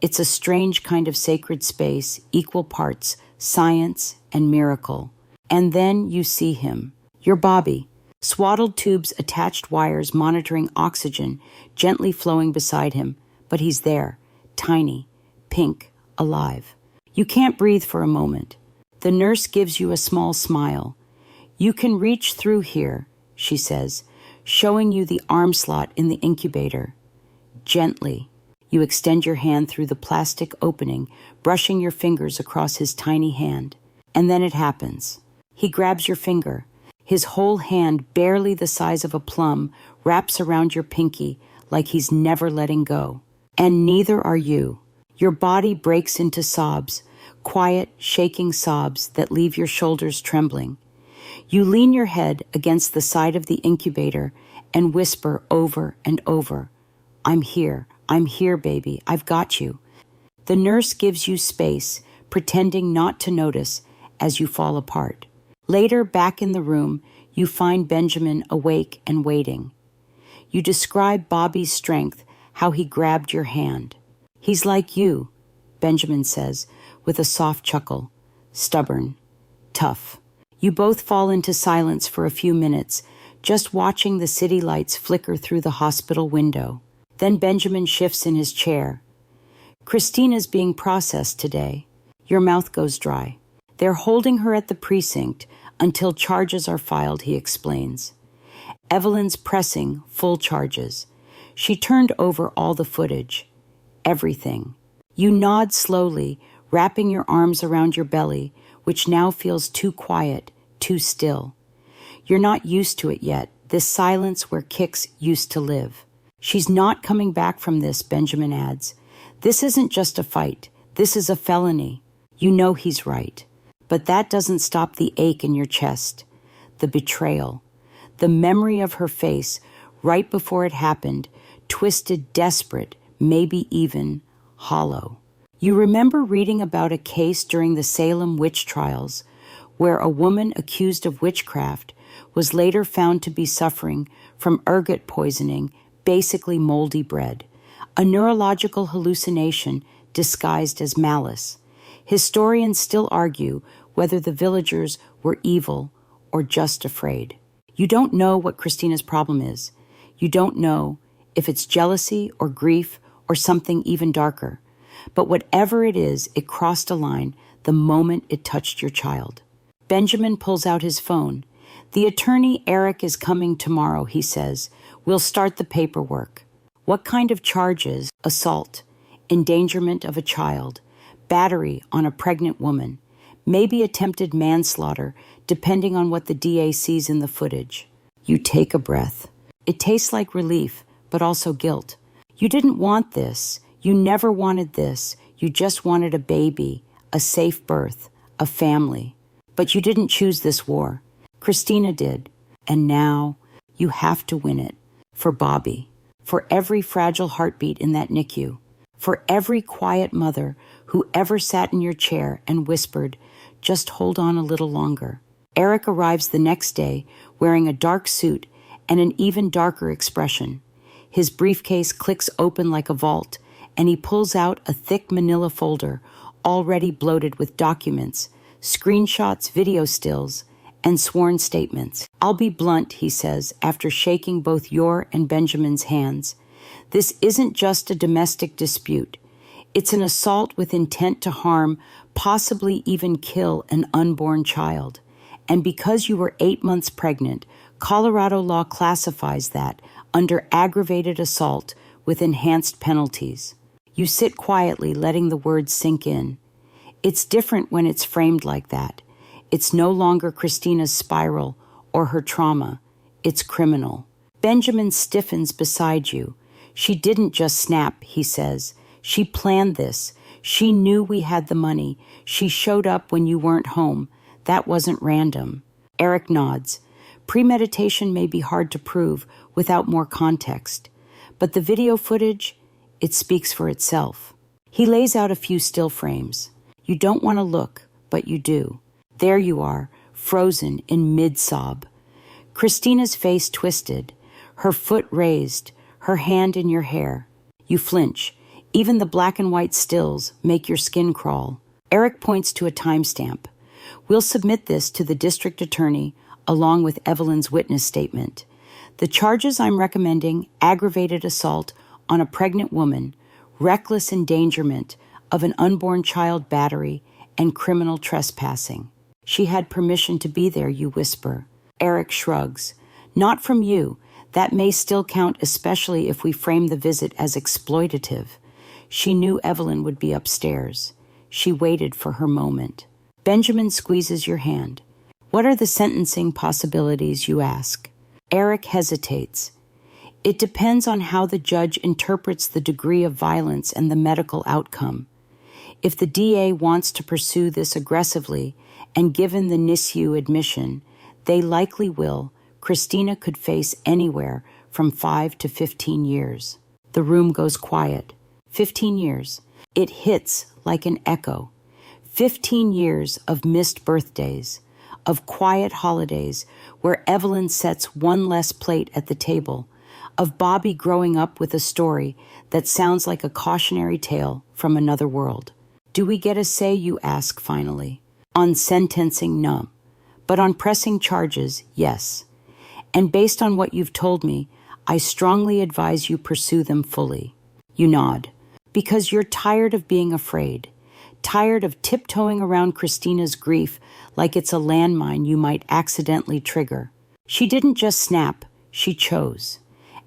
It's a strange kind of sacred space, equal parts science and miracle. And then you see him, your Bobby, swaddled tubes, attached wires monitoring oxygen, gently flowing beside him, but he's there, tiny, pink, alive. You can't breathe for a moment. The nurse gives you a small smile. You can reach through here, she says, showing you the arm slot in the incubator. Gently, you extend your hand through the plastic opening, brushing your fingers across his tiny hand. And then it happens. He grabs your finger. His whole hand, barely the size of a plum, wraps around your pinky like he's never letting go. And neither are you. Your body breaks into sobs, quiet, shaking sobs that leave your shoulders trembling. You lean your head against the side of the incubator and whisper over and over, I'm here, baby, I've got you. The nurse gives you space, pretending not to notice, as you fall apart. Later, back in the room, you find Benjamin awake and waiting. You describe Bobby's strength, how he grabbed your hand. He's like you, Benjamin says, with a soft chuckle. Stubborn. Tough. You both fall into silence for a few minutes, just watching the city lights flicker through the hospital window. Then Benjamin shifts in his chair. Christina's being processed today. Your mouth goes dry. They're holding her at the precinct until charges are filed, he explains. Evelyn's pressing full charges. She turned over all the footage. Everything. You nod slowly, wrapping your arms around your belly, which now feels too quiet, too still. You're not used to it yet, this silence where Kix used to live. She's not coming back from this, Benjamin adds. This isn't just a fight. This is a felony. You know he's right. But that doesn't stop the ache in your chest. The betrayal. The memory of her face, right before it happened, twisted, desperate, maybe even hollow. You remember reading about a case during the Salem witch trials where a woman accused of witchcraft was later found to be suffering from ergot poisoning, basically moldy bread, a neurological hallucination disguised as malice. Historians still argue whether the villagers were evil or just afraid. You don't know what Christina's problem is. You don't know if it's jealousy or grief or something even darker. But whatever it is, it crossed a line the moment it touched your child. Benjamin pulls out his phone. The attorney Eric is coming tomorrow, he says. We'll start the paperwork. What kind of charges? Assault, endangerment of a child, battery on a pregnant woman, maybe attempted manslaughter, depending on what the DA sees in the footage. You take a breath. It tastes like relief, but also guilt. You didn't want this. You never wanted this. You just wanted a baby, a safe birth, a family. But you didn't choose this war. Christina did. And now you have to win it. For Bobby. For every fragile heartbeat in that NICU. For every quiet mother who ever sat in your chair and whispered, just hold on a little longer. Eric arrives the next day wearing a dark suit and an even darker expression. His briefcase clicks open like a vault, and he pulls out a thick manila folder, already bloated with documents, screenshots, video stills, and sworn statements. I'll be blunt, he says, after shaking both your and Benjamin's hands. This isn't just a domestic dispute. It's an assault with intent to harm, possibly even kill an unborn child. And because you were 8 months pregnant, Colorado law classifies that under aggravated assault with enhanced penalties. You sit quietly, letting the words sink in. It's different when it's framed like that. It's no longer Christina's spiral or her trauma. It's criminal. Benjamin stiffens beside you. She didn't just snap, he says. She planned this. She knew we had the money. She showed up when you weren't home. That wasn't random. Eric nods. Premeditation may be hard to prove without more context. But the video footage, it speaks for itself. He lays out a few still frames. You don't want to look, but you do. There you are, frozen in mid-sob. Christina's face twisted, her foot raised, her hand in your hair. You flinch. Even the black and white stills make your skin crawl. Eric points to a timestamp. We'll submit this to the district attorney along with Evelyn's witness statement. The charges I'm recommending: aggravated assault on a pregnant woman, reckless endangerment of an unborn child, battery, and criminal trespassing. She had permission to be there, you whisper. Eric shrugs. Not from you. That may still count, especially if we frame the visit as exploitative. She knew Evelyn would be upstairs. She waited for her moment. Benjamin squeezes your hand. What are the sentencing possibilities, you ask? Eric hesitates. It depends on how the judge interprets the degree of violence and the medical outcome. If the DA wants to pursue this aggressively, and given the NICU admission, they likely will, Christina could face anywhere from 5 to 15 years. The room goes quiet. 15 years. It hits like an echo. 15 years of missed birthdays, of quiet holidays where Evelyn sets one less plate at the table, of Bobby growing up with a story that sounds like a cautionary tale from another world. Do we get a say, you ask finally? On sentencing, no. But on pressing charges, yes. And based on what you've told me, I strongly advise you pursue them fully. You nod. Because you're tired of being afraid. Tired of tiptoeing around Christina's grief like it's a landmine you might accidentally trigger. She didn't just snap, she chose.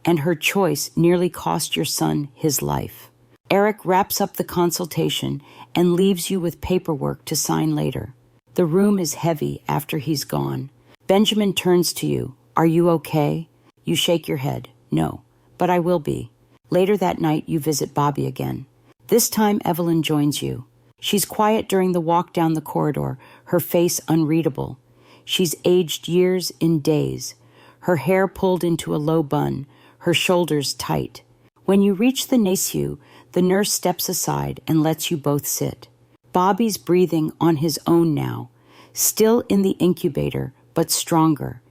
And her choice nearly cost your son his life. Eric wraps up the consultation and leaves you with paperwork to sign later. The room is heavy after he's gone. Benjamin turns to you. Are you okay? You shake your head. No, but I will be. Later that night, you visit Bobby again. This time, Evelyn joins you. She's quiet during the walk down the corridor, her face unreadable. She's aged years in days, her hair pulled into a low bun, her shoulders tight. When you reach the NICU, the nurse steps aside and lets you both sit. Bobby's breathing on his own now, still in the incubator, but stronger.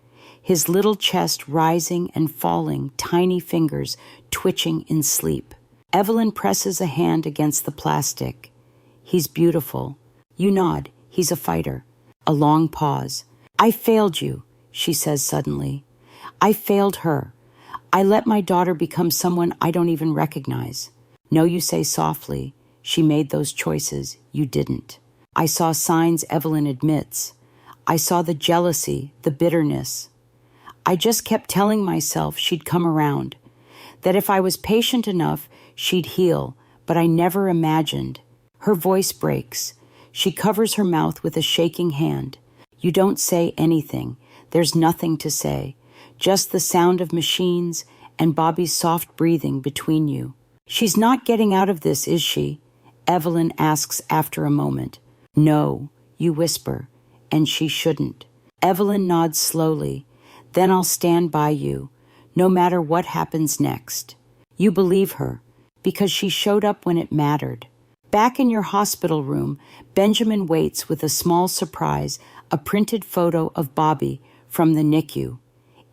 His little chest rising and falling, tiny fingers twitching in sleep. Evelyn presses a hand against the plastic. He's beautiful. You nod. He's a fighter. A long pause. I failed you, she says suddenly. I failed her. I let my daughter become someone I don't even recognize. No, you say softly. She made those choices. You didn't. I saw signs, Evelyn admits. I saw the jealousy, the bitterness. I just kept telling myself she'd come around, that if I was patient enough, she'd heal, but I never imagined. Her voice breaks. She covers her mouth with a shaking hand. You don't say anything. There's nothing to say, just the sound of machines and Bobby's soft breathing between you. She's not getting out of this, is she? Evelyn asks after a moment. No, you whisper, and she shouldn't. Evelyn nods slowly. Then I'll stand by you, no matter what happens next. You believe her, because she showed up when it mattered. Back in your hospital room, Benjamin waits with a small surprise, a printed photo of Bobby from the NICU.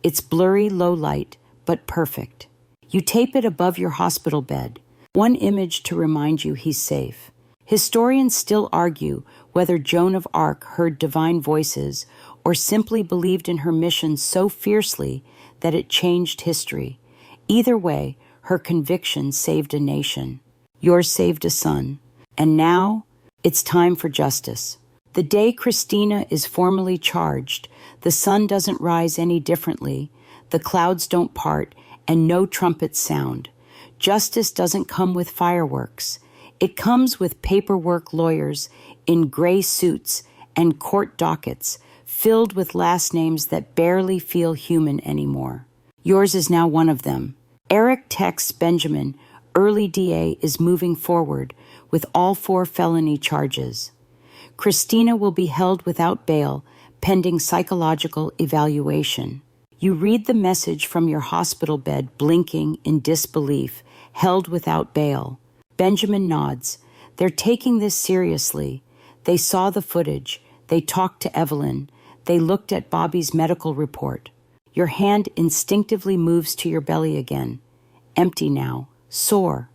It's blurry, low light, but perfect. You tape it above your hospital bed, one image to remind you he's safe. Historians still argue whether Joan of Arc heard divine voices or simply believed in her mission so fiercely that it changed history. Either way, her conviction saved a nation. Yours saved a son. And now, it's time for justice. The day Christina is formally charged, the sun doesn't rise any differently, the clouds don't part, and no trumpets sound. Justice doesn't come with fireworks. It comes with paperwork lawyers in gray suits and court dockets filled with last names that barely feel human anymore. Yours is now one of them. Eric texts Benjamin, early DA is moving forward with all 4 felony charges. Christina will be held without bail pending psychological evaluation. You read the message from your hospital bed, blinking in disbelief, held without bail. Benjamin nods. They're taking this seriously. They saw the footage. They talked to Evelyn. They looked at Bobby's medical report. Your hand instinctively moves to your belly again. Empty now. Sore.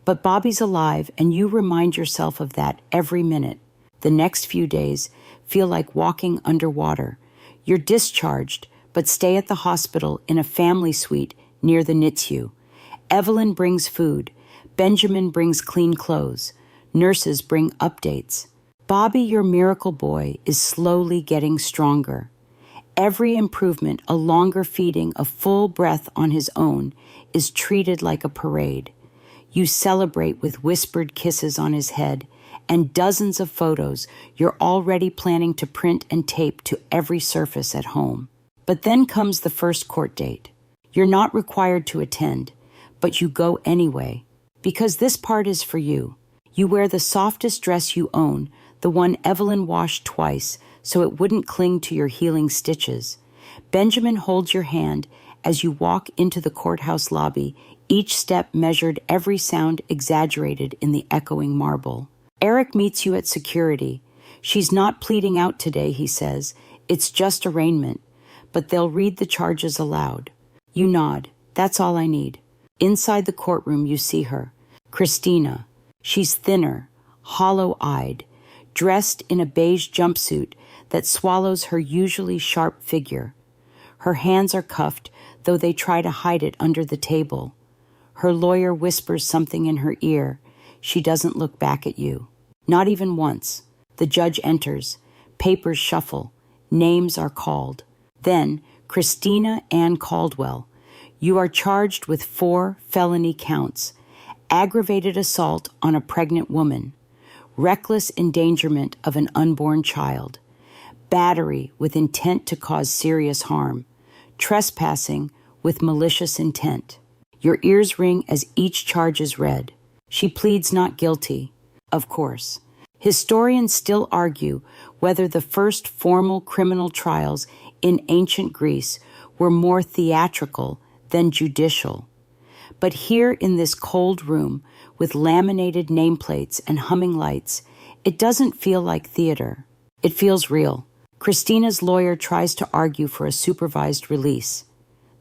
But Bobby's alive, and you remind yourself of that every minute. The next few days feel like walking underwater. You're discharged, but stay at the hospital in a family suite near the NICU. Evelyn brings food. Benjamin brings clean clothes. Nurses bring updates. Bobby, your miracle boy, is slowly getting stronger. Every improvement, a longer feeding, a full breath on his own, is treated like a parade. You celebrate with whispered kisses on his head and dozens of photos you're already planning to print and tape to every surface at home. But then comes the first court date. You're not required to attend, but you go anyway, because this part is for you. You wear the softest dress you own, the one Evelyn washed twice so it wouldn't cling to your healing stitches. Benjamin holds your hand as you walk into the courthouse lobby, each step measured, every sound exaggerated in the echoing marble. Eric meets you at security. She's not pleading out today, he says. It's just arraignment. But they'll read the charges aloud. You nod. That's all I need. Inside the courtroom, you see her. Christina. She's thinner, hollow-eyed, dressed in a beige jumpsuit that swallows her usually sharp figure. Her hands are cuffed, though they try to hide it under the table. Her lawyer whispers something in her ear. She doesn't look back at you. Not even once. The judge enters. Papers shuffle. Names are called. Then, Christina Ann Caldwell. You are charged with 4 felony counts. Aggravated assault on a pregnant woman. Reckless endangerment of an unborn child. Battery with intent to cause serious harm. Trespassing with malicious intent. Your ears ring as each charge is read. She pleads not guilty. Of course. Historians still argue whether the first formal criminal trials in ancient Greece were more theatrical than judicial. But here in this cold room, with laminated nameplates and humming lights, it doesn't feel like theater. It feels real. Christina's lawyer tries to argue for a supervised release.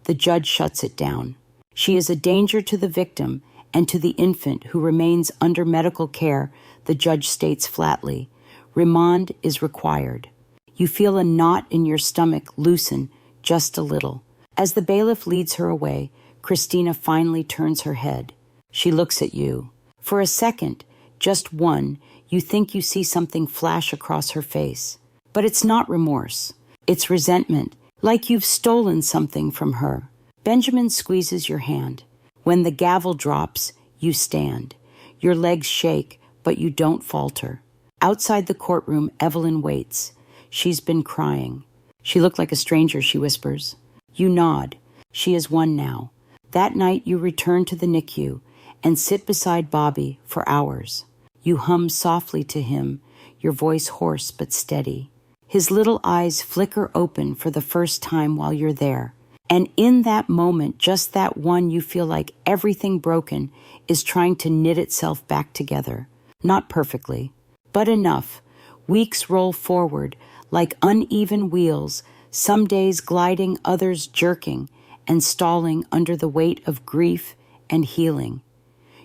The judge shuts it down. She is a danger to the victim and to the infant who remains under medical care, the judge states flatly. Remand is required. You feel a knot in your stomach loosen just a little. As the bailiff leads her away, Christina finally turns her head. She looks at you. For a second, just one, you think you see something flash across her face. But it's not remorse. It's resentment, like you've stolen something from her. Benjamin squeezes your hand. When the gavel drops, you stand. Your legs shake, but you don't falter. Outside the courtroom, Evelyn waits. She's been crying. She looked like a stranger, she whispers. You nod. She is one now. That night you return to the NICU and sit beside Bobby for hours. You hum softly to him, your voice hoarse but steady. His little eyes flicker open for the first time while you're there. And in that moment, just that one, you feel like everything broken is trying to knit itself back together. Not perfectly, but enough. Weeks roll forward like uneven wheels, some days gliding, others jerking and stalling under the weight of grief and healing.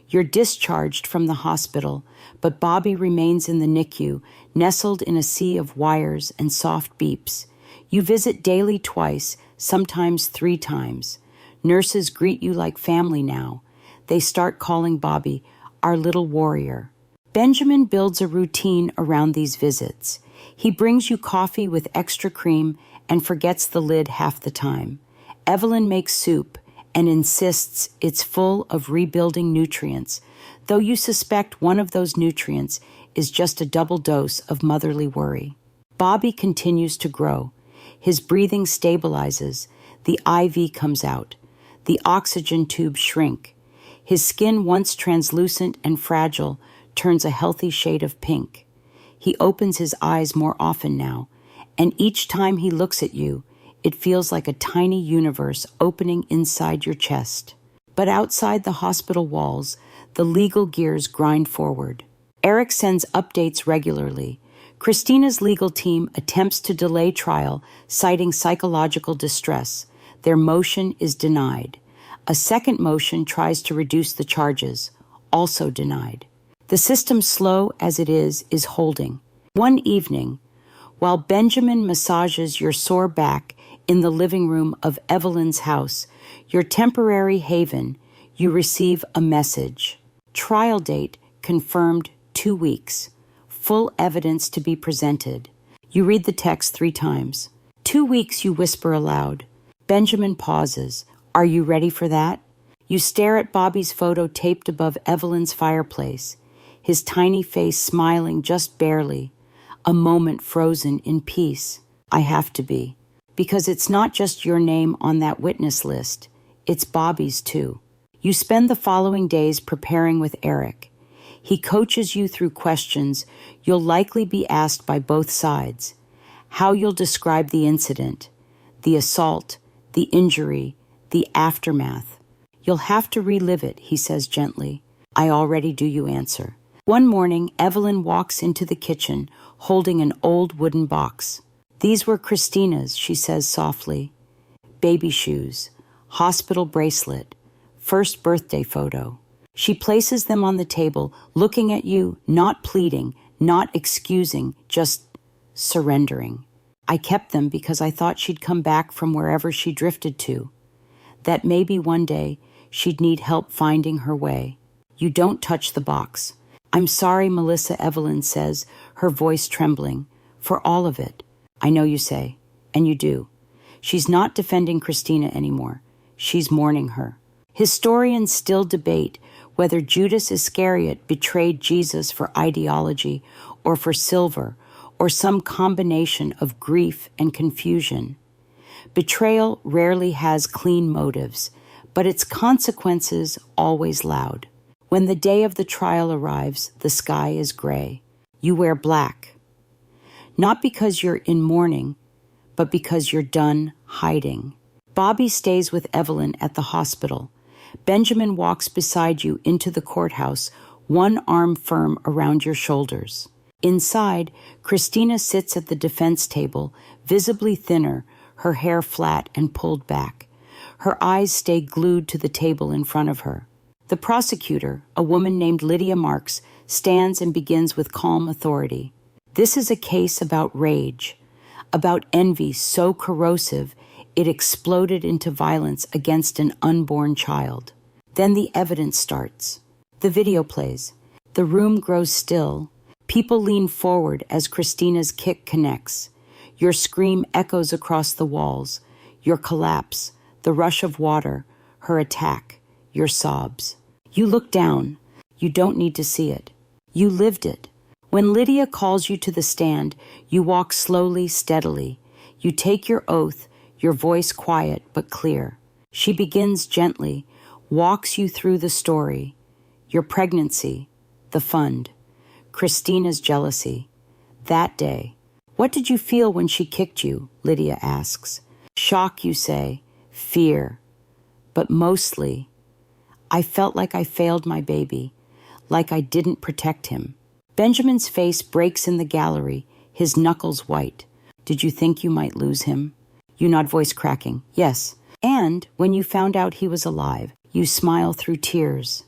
You're discharged from the hospital, but Bobby remains in the NICU, nestled in a sea of wires and soft beeps. You visit daily twice, sometimes 3 times. Nurses greet you like family now. They start calling Bobby our little warrior. Benjamin builds a routine around these visits. He brings you coffee with extra cream and forgets the lid half the time. Evelyn makes soup and insists it's full of rebuilding nutrients, though you suspect one of those nutrients is just a double dose of motherly worry. Bobby continues to grow. His breathing stabilizes. The IV comes out. The oxygen tubes shrink. His skin, once translucent and fragile, turns a healthy shade of pink. He opens his eyes more often now, and each time he looks at you, it feels like a tiny universe opening inside your chest. But outside the hospital walls, the legal gears grind forward. Eric sends updates regularly. Christina's legal team attempts to delay trial, citing psychological distress. Their motion is denied. A second motion tries to reduce the charges, also denied. The system, slow as it is holding. One evening, while Benjamin massages your sore back in the living room of Evelyn's house, your temporary haven, you receive a message. Trial date confirmed 2 weeks. Full evidence to be presented. You read the text 3 times. 2 weeks, you whisper aloud. Benjamin pauses. Are you ready for that? You stare at Bobby's photo taped above Evelyn's fireplace, his tiny face smiling just barely, a moment frozen in peace. I have to be. Because it's not just your name on that witness list, it's Bobby's too. You spend the following days preparing with Eric. He coaches you through questions you'll likely be asked by both sides. How you'll describe the incident, the assault, the injury, the aftermath. You'll have to relive it, he says gently. I already do, you answer. One morning, Evelyn walks into the kitchen holding an old wooden box. "These were Christina's," she says softly. "Baby shoes, hospital bracelet, first birthday photo." She places them on the table, looking at you, not pleading, not excusing, just surrendering. "I kept them because I thought she'd come back from wherever she drifted to, that maybe one day she'd need help finding her way." You don't touch the box. "I'm sorry, Melissa," Evelyn says, her voice trembling, "for all of it." "I know," you say, and you do. She's not defending Christina anymore. She's mourning her. Historians still debate whether Judas Iscariot betrayed Jesus for ideology or for silver, or some combination of grief and confusion. Betrayal rarely has clean motives, but its consequences always loud. When the day of the trial arrives, the sky is gray. You wear black. Not because you're in mourning, but because you're done hiding. Bobby stays with Evelyn at the hospital. Benjamin walks beside you into the courthouse, one arm firm around your shoulders. Inside, Christina sits at the defense table, visibly thinner, her hair flat and pulled back. Her eyes stay glued to the table in front of her. The prosecutor, a woman named Lydia Marks, stands and begins with calm authority. "This is a case about rage, about envy so corrosive it exploded into violence against an unborn child." Then the evidence starts. The video plays. The room grows still. People lean forward as Christina's kick connects. Your scream echoes across the walls. Your collapse, the rush of water, her attack, your sobs. You look down. You don't need to see it. You lived it. When Lydia calls you to the stand, you walk slowly, steadily. You take your oath, your voice quiet but clear. She begins gently, walks you through the story, your pregnancy, the fund, Christina's jealousy. That day. "What did you feel when she kicked you?" Lydia asks. "Shock," you say. "Fear." But mostly, "I felt like I failed my baby, like I didn't protect him." Benjamin's face breaks in the gallery, his knuckles white. "Did you think you might lose him?" You nod, voice cracking. "Yes." "And when you found out he was alive?" You smile through tears.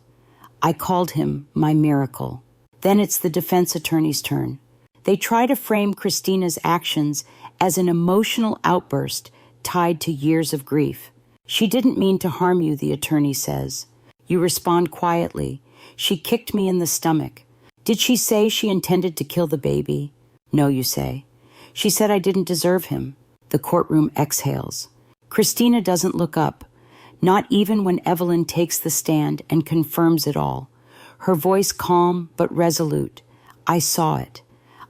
"I called him my miracle." Then it's the defense attorney's turn. They try to frame Christina's actions as an emotional outburst tied to years of grief. "She didn't mean to harm you," the attorney says. You respond quietly. "She kicked me in the stomach." "Did she say she intended to kill the baby?" "No," you say. "She said I didn't deserve him." The courtroom exhales. Christina doesn't look up, not even when Evelyn takes the stand and confirms it all. Her voice calm but resolute. "I saw it.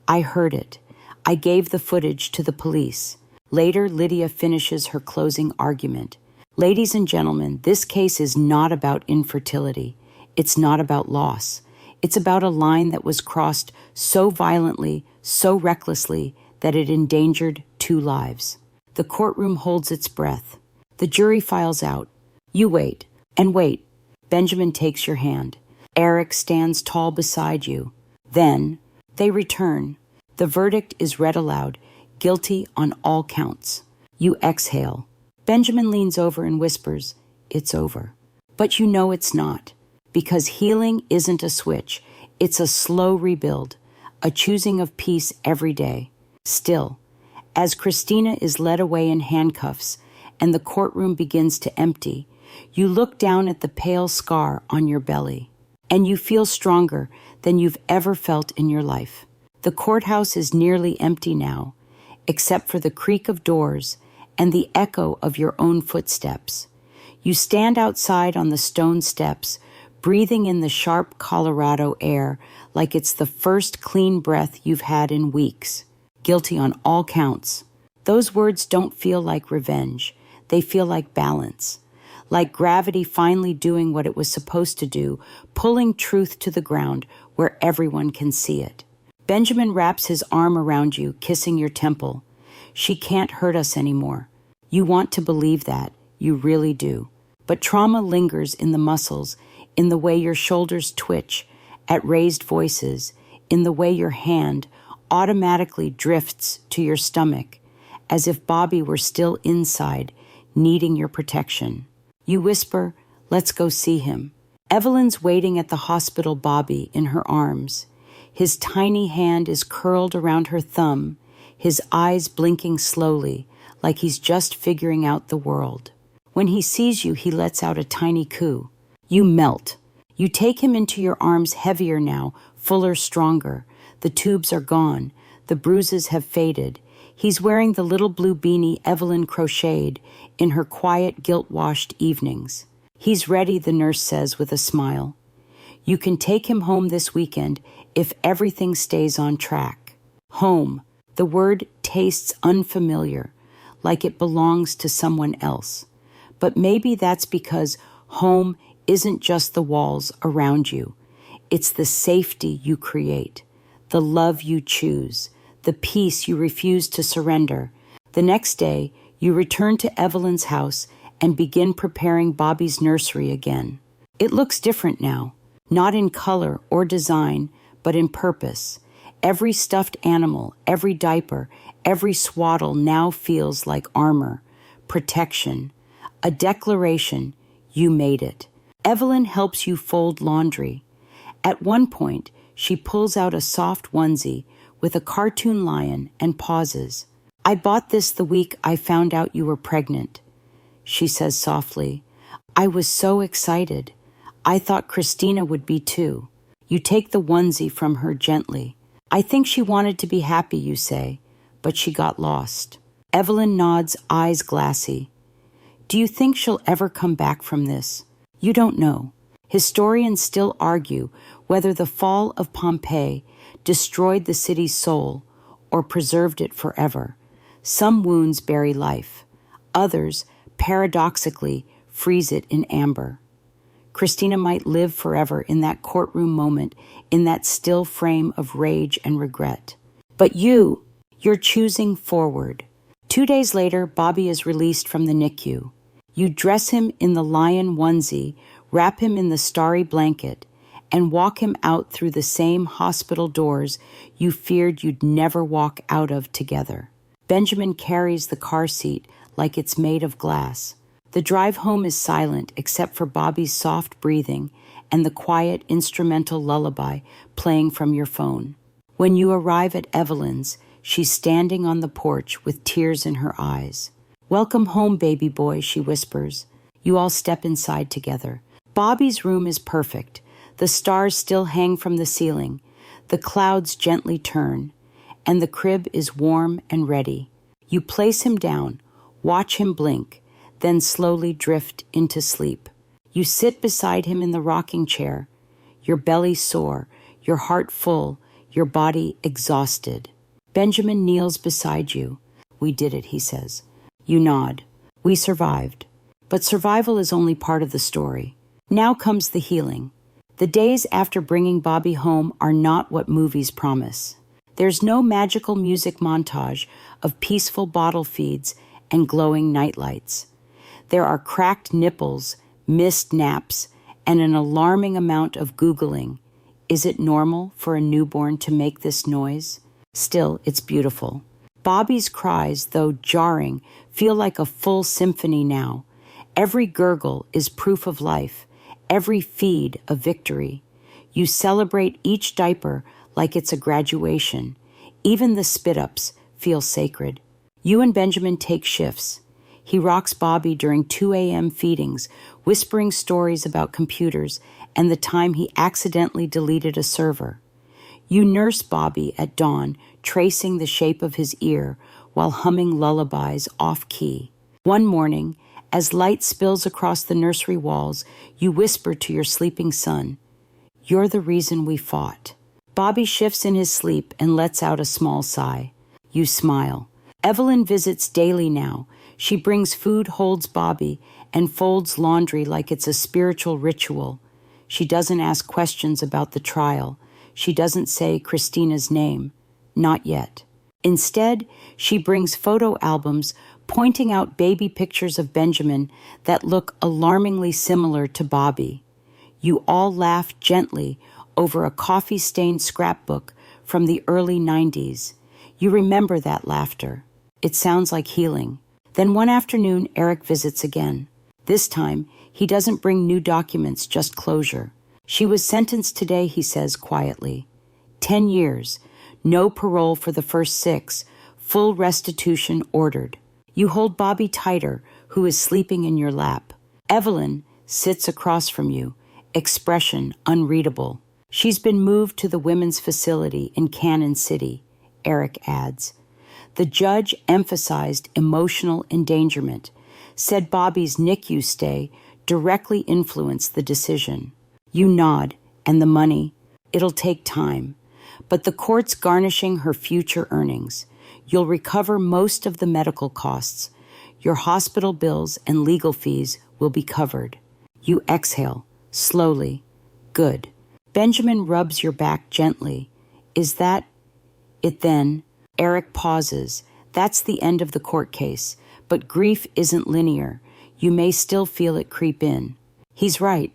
I heard it. I gave the footage to the police." Later, Lydia finishes her closing argument. "Ladies and gentlemen, this case is not about infertility. It's not about loss. It's about a line that was crossed so violently, so recklessly, that it endangered 2 lives." The courtroom holds its breath. The jury files out. You wait, and wait. Benjamin takes your hand. Eric stands tall beside you. Then, they return. The verdict is read aloud, guilty on all counts. You exhale. Benjamin leans over and whispers, "It's over." But you know it's not, because healing isn't a switch. It's a slow rebuild, a choosing of peace every day. Still, as Christina is led away in handcuffs and the courtroom begins to empty, you look down at the pale scar on your belly, and you feel stronger than you've ever felt in your life. The courthouse is nearly empty now, except for the creak of doors and the echo of your own footsteps. You stand outside on the stone steps, breathing in the sharp Colorado air like it's the first clean breath you've had in weeks. Guilty on all counts. Those words don't feel like revenge. They feel like balance. Like gravity finally doing what it was supposed to do, pulling truth to the ground where everyone can see it. Benjamin wraps his arm around you, kissing your temple. She can't hurt us anymore. You want to believe that. You really do. But trauma lingers in the muscles, in the way your shoulders twitch, at raised voices, in the way your hand automatically drifts to your stomach, as if Bobby were still inside, needing your protection. You whisper, "Let's go see him." Evelyn's waiting at the hospital, Bobby in her arms. His tiny hand is curled around her thumb, his eyes blinking slowly, like he's just figuring out the world. When he sees you, he lets out a tiny coo. You melt. You take him into your arms, heavier now, fuller, stronger. The tubes are gone. The bruises have faded. He's wearing the little blue beanie Evelyn crocheted in her quiet, guilt-washed evenings. He's ready, the nurse says with a smile. You can take him home this weekend if everything stays on track. Home. The word tastes unfamiliar, like it belongs to someone else. But maybe that's because home isn't just the walls around you. It's the safety you create, the love you choose, the peace you refuse to surrender. The next day, you return to Evelyn's house and begin preparing Bobby's nursery again. It looks different now, not in color or design, but in purpose. Every stuffed animal, every diaper, every swaddle now feels like armor, protection, a declaration you made it. Evelyn helps you fold laundry. At one point, she pulls out a soft onesie with a cartoon lion and pauses. "I bought this the week I found out you were pregnant," she says softly. "I was so excited. I thought Christina would be too." You take the onesie from her gently. "I think she wanted to be happy," you say, "but she got lost." Evelyn nods, eyes glassy. "Do you think she'll ever come back from this?" You don't know. Historians still argue whether the fall of Pompeii destroyed the city's soul or preserved it forever. Some wounds bury life. Others, paradoxically, freeze it in amber. Christina might live forever in that courtroom moment, in that still frame of rage and regret. But you're choosing forward. 2 days later, Bobby is released from the NICU. You dress him in the lion onesie, wrap him in the starry blanket, and walk him out through the same hospital doors you feared you'd never walk out of together. Benjamin carries the car seat like it's made of glass. The drive home is silent except for Bobby's soft breathing and the quiet instrumental lullaby playing from your phone. When you arrive at Evelyn's, she's standing on the porch with tears in her eyes. "Welcome home, baby boy," she whispers. You all step inside together. Bobby's room is perfect. The stars still hang from the ceiling. The clouds gently turn, and the crib is warm and ready. You place him down, watch him blink, then slowly drift into sleep. You sit beside him in the rocking chair, your belly sore, your heart full, your body exhausted. Benjamin kneels beside you. "We did it," he says. You nod. "We survived." But survival is only part of the story. Now comes the healing. The days after bringing Bobby home are not what movies promise. There's no magical music montage of peaceful bottle feeds and glowing nightlights. There are cracked nipples, missed naps, and an alarming amount of Googling. Is it normal for a newborn to make this noise? Still, it's beautiful. Bobby's cries, though jarring, feel like a full symphony now. Every gurgle is proof of life, every feed a victory. You celebrate each diaper like it's a graduation. Even the spit-ups feel sacred. You and Benjamin take shifts. He rocks Bobby during 2 a.m. feedings, whispering stories about computers and the time he accidentally deleted a server. You nurse Bobby at dawn, tracing the shape of his ear while humming lullabies off-key. One morning, as light spills across the nursery walls, you whisper to your sleeping son, "You're the reason we fought." Bobby shifts in his sleep and lets out a small sigh. You smile. Evelyn visits daily now. She brings food, holds Bobby, and folds laundry like it's a spiritual ritual. She doesn't ask questions about the trial. She doesn't say Christina's name. Not yet. Instead, she brings photo albums pointing out baby pictures of Benjamin that look alarmingly similar to Bobby. You all laugh gently over a coffee-stained scrapbook from the early 90s. You remember that laughter. It sounds like healing. Then one afternoon, Eric visits again. This time, he doesn't bring new documents, just closure. She was sentenced today, he says quietly. 10 years. No parole for the first 6. Full restitution ordered. You hold Bobby tighter, who is sleeping in your lap. Evelyn sits across from you, expression unreadable. She's been moved to the women's facility in Cannon City, Eric adds. The judge emphasized emotional endangerment, said Bobby's NICU stay directly influenced the decision. You nod, and the money, it'll take time. But the court's garnishing her future earnings. You'll recover most of the medical costs. Your hospital bills and legal fees will be covered. You exhale, slowly. Good. Benjamin rubs your back gently. Is that it then? Eric pauses. That's the end of the court case. But grief isn't linear. You may still feel it creep in. He's right.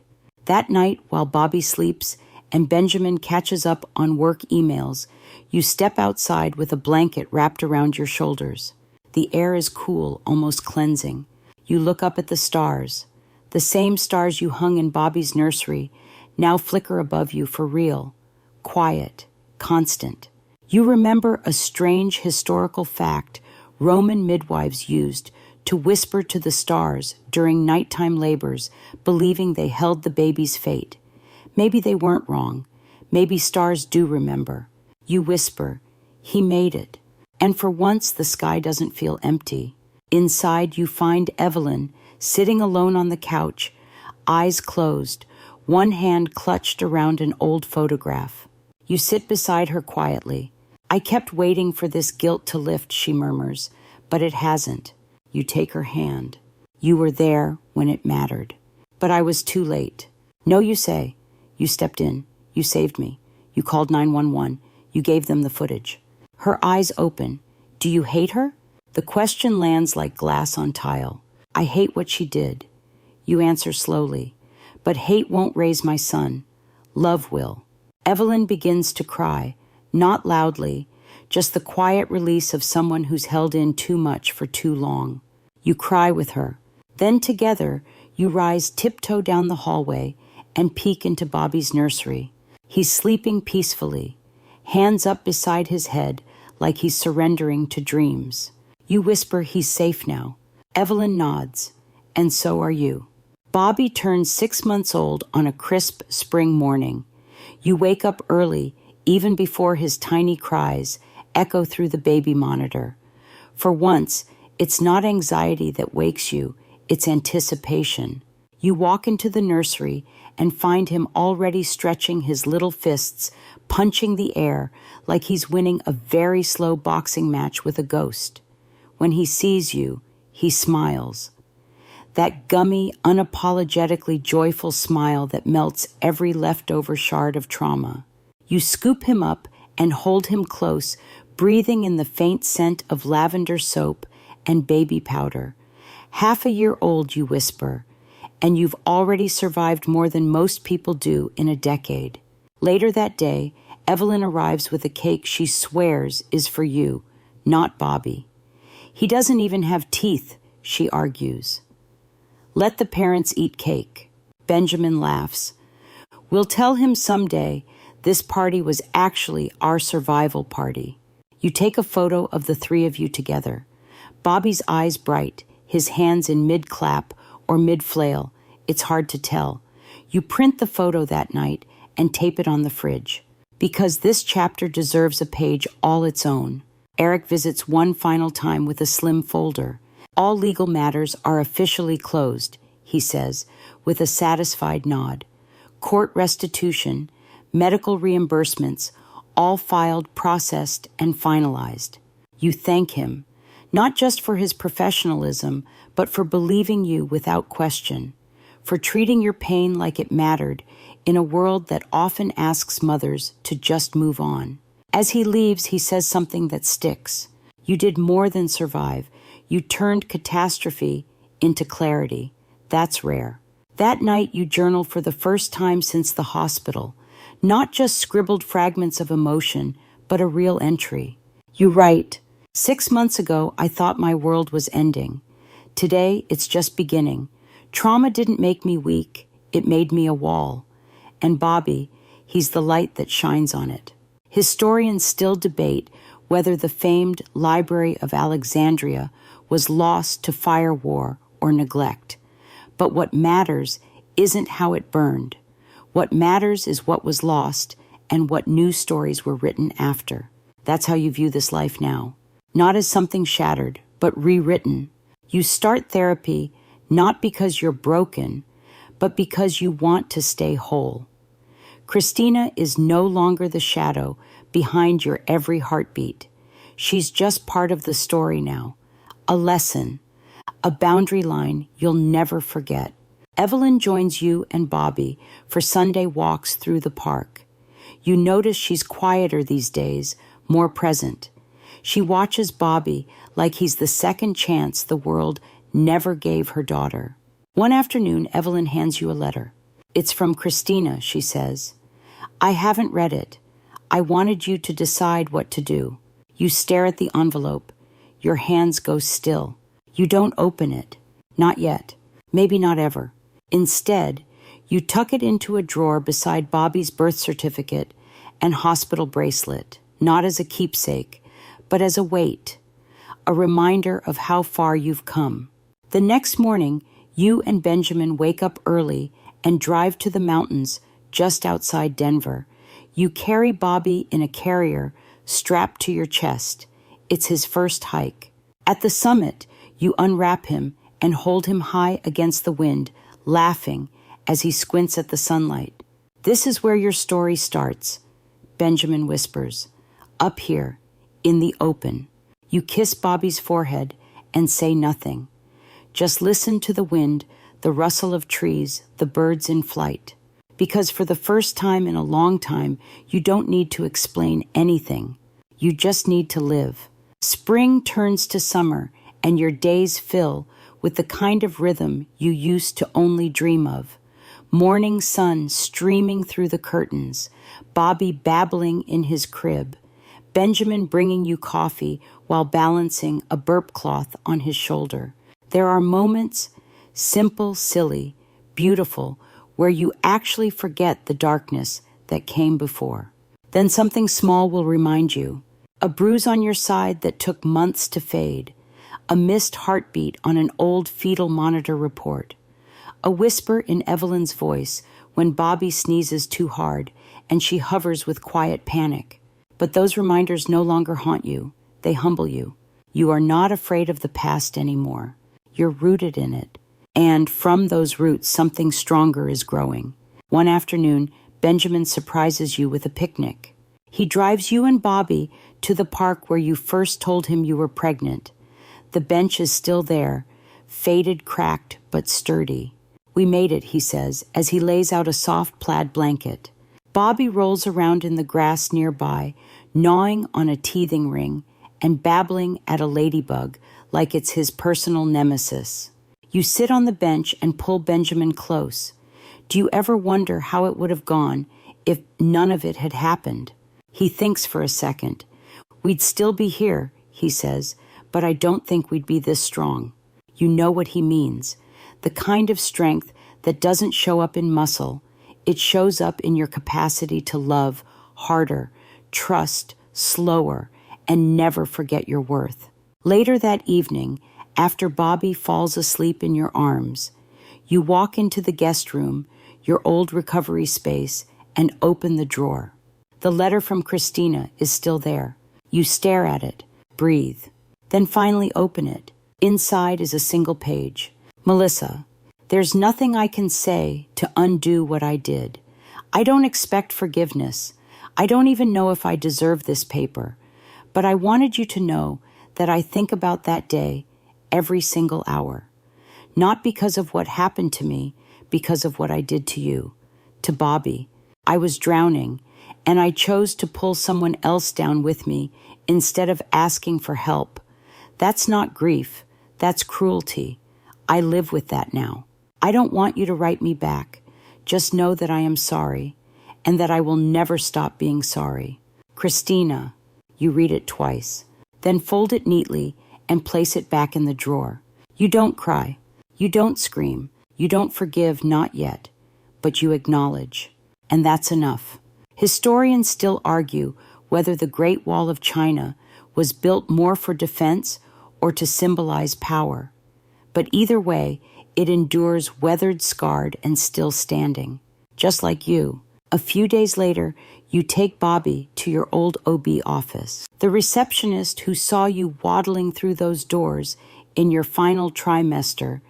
That night, while Bobby sleeps and Benjamin catches up on work emails, you step outside with a blanket wrapped around your shoulders. The air is cool, almost cleansing. You look up at the stars. The same stars you hung in Bobby's nursery now flicker above you for real. Quiet, constant. You remember a strange historical fact Roman midwives used to whisper to the stars during nighttime labors, believing they held the baby's fate. Maybe they weren't wrong. Maybe stars do remember. You whisper, he made it. And for once, the sky doesn't feel empty. Inside, you find Evelyn sitting alone on the couch, eyes closed, one hand clutched around an old photograph. You sit beside her quietly. I kept waiting for this guilt to lift, she murmurs, but it hasn't. You take her hand. You were there when it mattered. But I was too late. No, you say. You stepped in. You saved me. You called 911. You gave them the footage. Her eyes open. Do you hate her? The question lands like glass on tile. I hate what she did. You answer slowly. But hate won't raise my son. Love will. Evelyn begins to cry, not loudly, just the quiet release of someone who's held in too much for too long. You cry with her. Then together, you rise tiptoe down the hallway and peek into Bobby's nursery. He's sleeping peacefully, hands up beside his head like he's surrendering to dreams. You whisper he's safe now. Evelyn nods, and so are you. Bobby turns 6 months old on a crisp spring morning. You wake up early, even before his tiny cries echo through the baby monitor. For once, it's not anxiety that wakes you, it's anticipation. You walk into the nursery and find him already stretching his little fists, punching the air like he's winning a very slow boxing match with a ghost. When he sees you, he smiles. That gummy, unapologetically joyful smile that melts every leftover shard of trauma. You scoop him up and hold him close, breathing in the faint scent of lavender soap and baby powder. 1/2 a year old, you whisper, and you've already survived more than most people do in a decade. Later that day, Evelyn arrives with a cake she swears is for you, not Bobby. He doesn't even have teeth, she argues. Let the parents eat cake. Benjamin laughs. We'll tell him someday this party was actually our survival party. You take a photo of the 3 of you together. Bobby's eyes bright, his hands in mid-clap or mid-flail. It's hard to tell. You print the photo that night and tape it on the fridge. Because this chapter deserves a page all its own. Eric visits one final time with a slim folder. All legal matters are officially closed, he says, with a satisfied nod. Court restitution, medical reimbursements, all filed, processed, and finalized. You thank him, not just for his professionalism, but for believing you without question, for treating your pain like it mattered in a world that often asks mothers to just move on. As he leaves, he says something that sticks. You did more than survive. You turned catastrophe into clarity. That's rare. That night, you journal for the first time since the hospital, Not just scribbled fragments of emotion, but a real entry. You write, 6 months ago, I thought my world was ending. Today, it's just beginning. Trauma didn't make me weak. It made me a wall. And Bobby, he's the light that shines on it. Historians still debate whether the famed Library of Alexandria was lost to fire war or neglect. But what matters isn't how it burned. What matters is what was lost and what new stories were written after. That's how you view this life now. Not as something shattered, but rewritten. You start therapy not because you're broken, but because you want to stay whole. Christina is no longer the shadow behind your every heartbeat. She's just part of the story now. A lesson, a boundary line you'll never forget. Evelyn joins you and Bobby for Sunday walks through the park. You notice she's quieter these days, more present. She watches Bobby like he's the second chance the world never gave her daughter. One afternoon, Evelyn hands you a letter. It's from Christina, she says. I haven't read it. I wanted you to decide what to do. You stare at the envelope. Your hands go still. You don't open it. Not yet. Maybe not ever. Instead, you tuck it into a drawer beside Bobby's birth certificate and hospital bracelet, not as a keepsake, but as a weight, a reminder of how far you've come. The next morning, you and Benjamin wake up early and drive to the mountains just outside Denver. You carry Bobby in a carrier strapped to your chest. It's his first hike. At the summit, you unwrap him and hold him high against the wind, laughing as he squints at the sunlight. This is where your story starts, Benjamin whispers. Up here, in the open. You kiss Bobby's forehead and say nothing. Just listen to the wind, the rustle of trees, the birds in flight. Because for the first time in a long time, you don't need to explain anything. You just need to live. Spring turns to summer, and your days fill with the kind of rhythm you used to only dream of. Morning sun streaming through the curtains, Bobby babbling in his crib, Benjamin bringing you coffee while balancing a burp cloth on his shoulder. There are moments, simple, silly, beautiful, where you actually forget the darkness that came before. Then something small will remind you. A bruise on your side that took months to fade. A missed heartbeat on an old fetal monitor report. A whisper in Evelyn's voice when Bobby sneezes too hard and she hovers with quiet panic. But those reminders no longer haunt you. They humble you. You are not afraid of the past anymore. You're rooted in it. And from those roots, something stronger is growing. One afternoon, Benjamin surprises you with a picnic. He drives you and Bobby to the park where you first told him you were pregnant. The bench is still there, faded, cracked, but sturdy. We made it, he says, as he lays out a soft plaid blanket. Bobby rolls around in the grass nearby, gnawing on a teething ring and babbling at a ladybug like it's his personal nemesis. You sit on the bench and pull Benjamin close. Do you ever wonder how it would have gone if none of it had happened? He thinks for a second. We'd still be here, he says, but I don't think we'd be this strong. You know what he means. The kind of strength that doesn't show up in muscle. It shows up in your capacity to love harder, trust slower, and never forget your worth. Later that evening, after Bobby falls asleep in your arms, you walk into the guest room, your old recovery space, and open the drawer. The letter from Christina is still there. You stare at it, breathe, then finally open it. Inside is a single page. Melissa, there's nothing I can say to undo what I did. I don't expect forgiveness. I don't even know if I deserve this paper. But I wanted you to know that I think about that day every single hour. Not because of what happened to me, because of what I did to you, to Bobby. I was drowning, and I chose to pull someone else down with me instead of asking for help. That's not grief. That's cruelty. I live with that now. I don't want you to write me back. Just know that I am sorry. and that I will never stop being sorry. Christina, you read it twice, then fold it neatly and place it back in the drawer. You don't cry, you don't scream, you don't forgive, not yet, but you acknowledge. And that's enough. Historians still argue whether the Great Wall of China was built more for defense or to symbolize power. But either way, it endures weathered, scarred, and still standing. Just like you. A few days later, you take Bobby to your old OB office. The receptionist who saw you waddling through those doors in your final trimester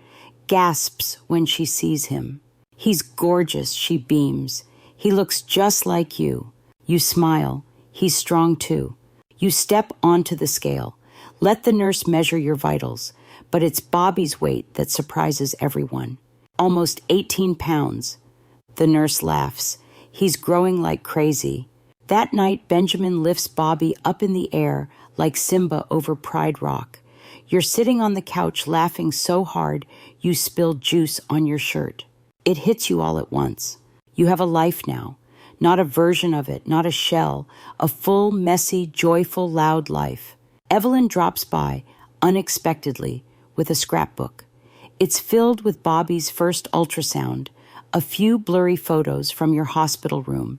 gasps when she sees him. He's gorgeous, she beams. He looks just like you. You smile. He's strong too. You step onto the scale. Let the nurse measure your vitals, but it's Bobby's weight that surprises everyone. Almost 18 pounds. The nurse laughs. He's growing like crazy. That night, Benjamin lifts Bobby up in the air like Simba over Pride Rock. You're sitting on the couch laughing so hard you spill juice on your shirt. It hits you all at once. You have a life now. Not a version of it, not a shell, a full, messy, joyful, loud life. Evelyn drops by, unexpectedly, with a scrapbook. It's filled with Bobby's first ultrasound, a few blurry photos from your hospital room,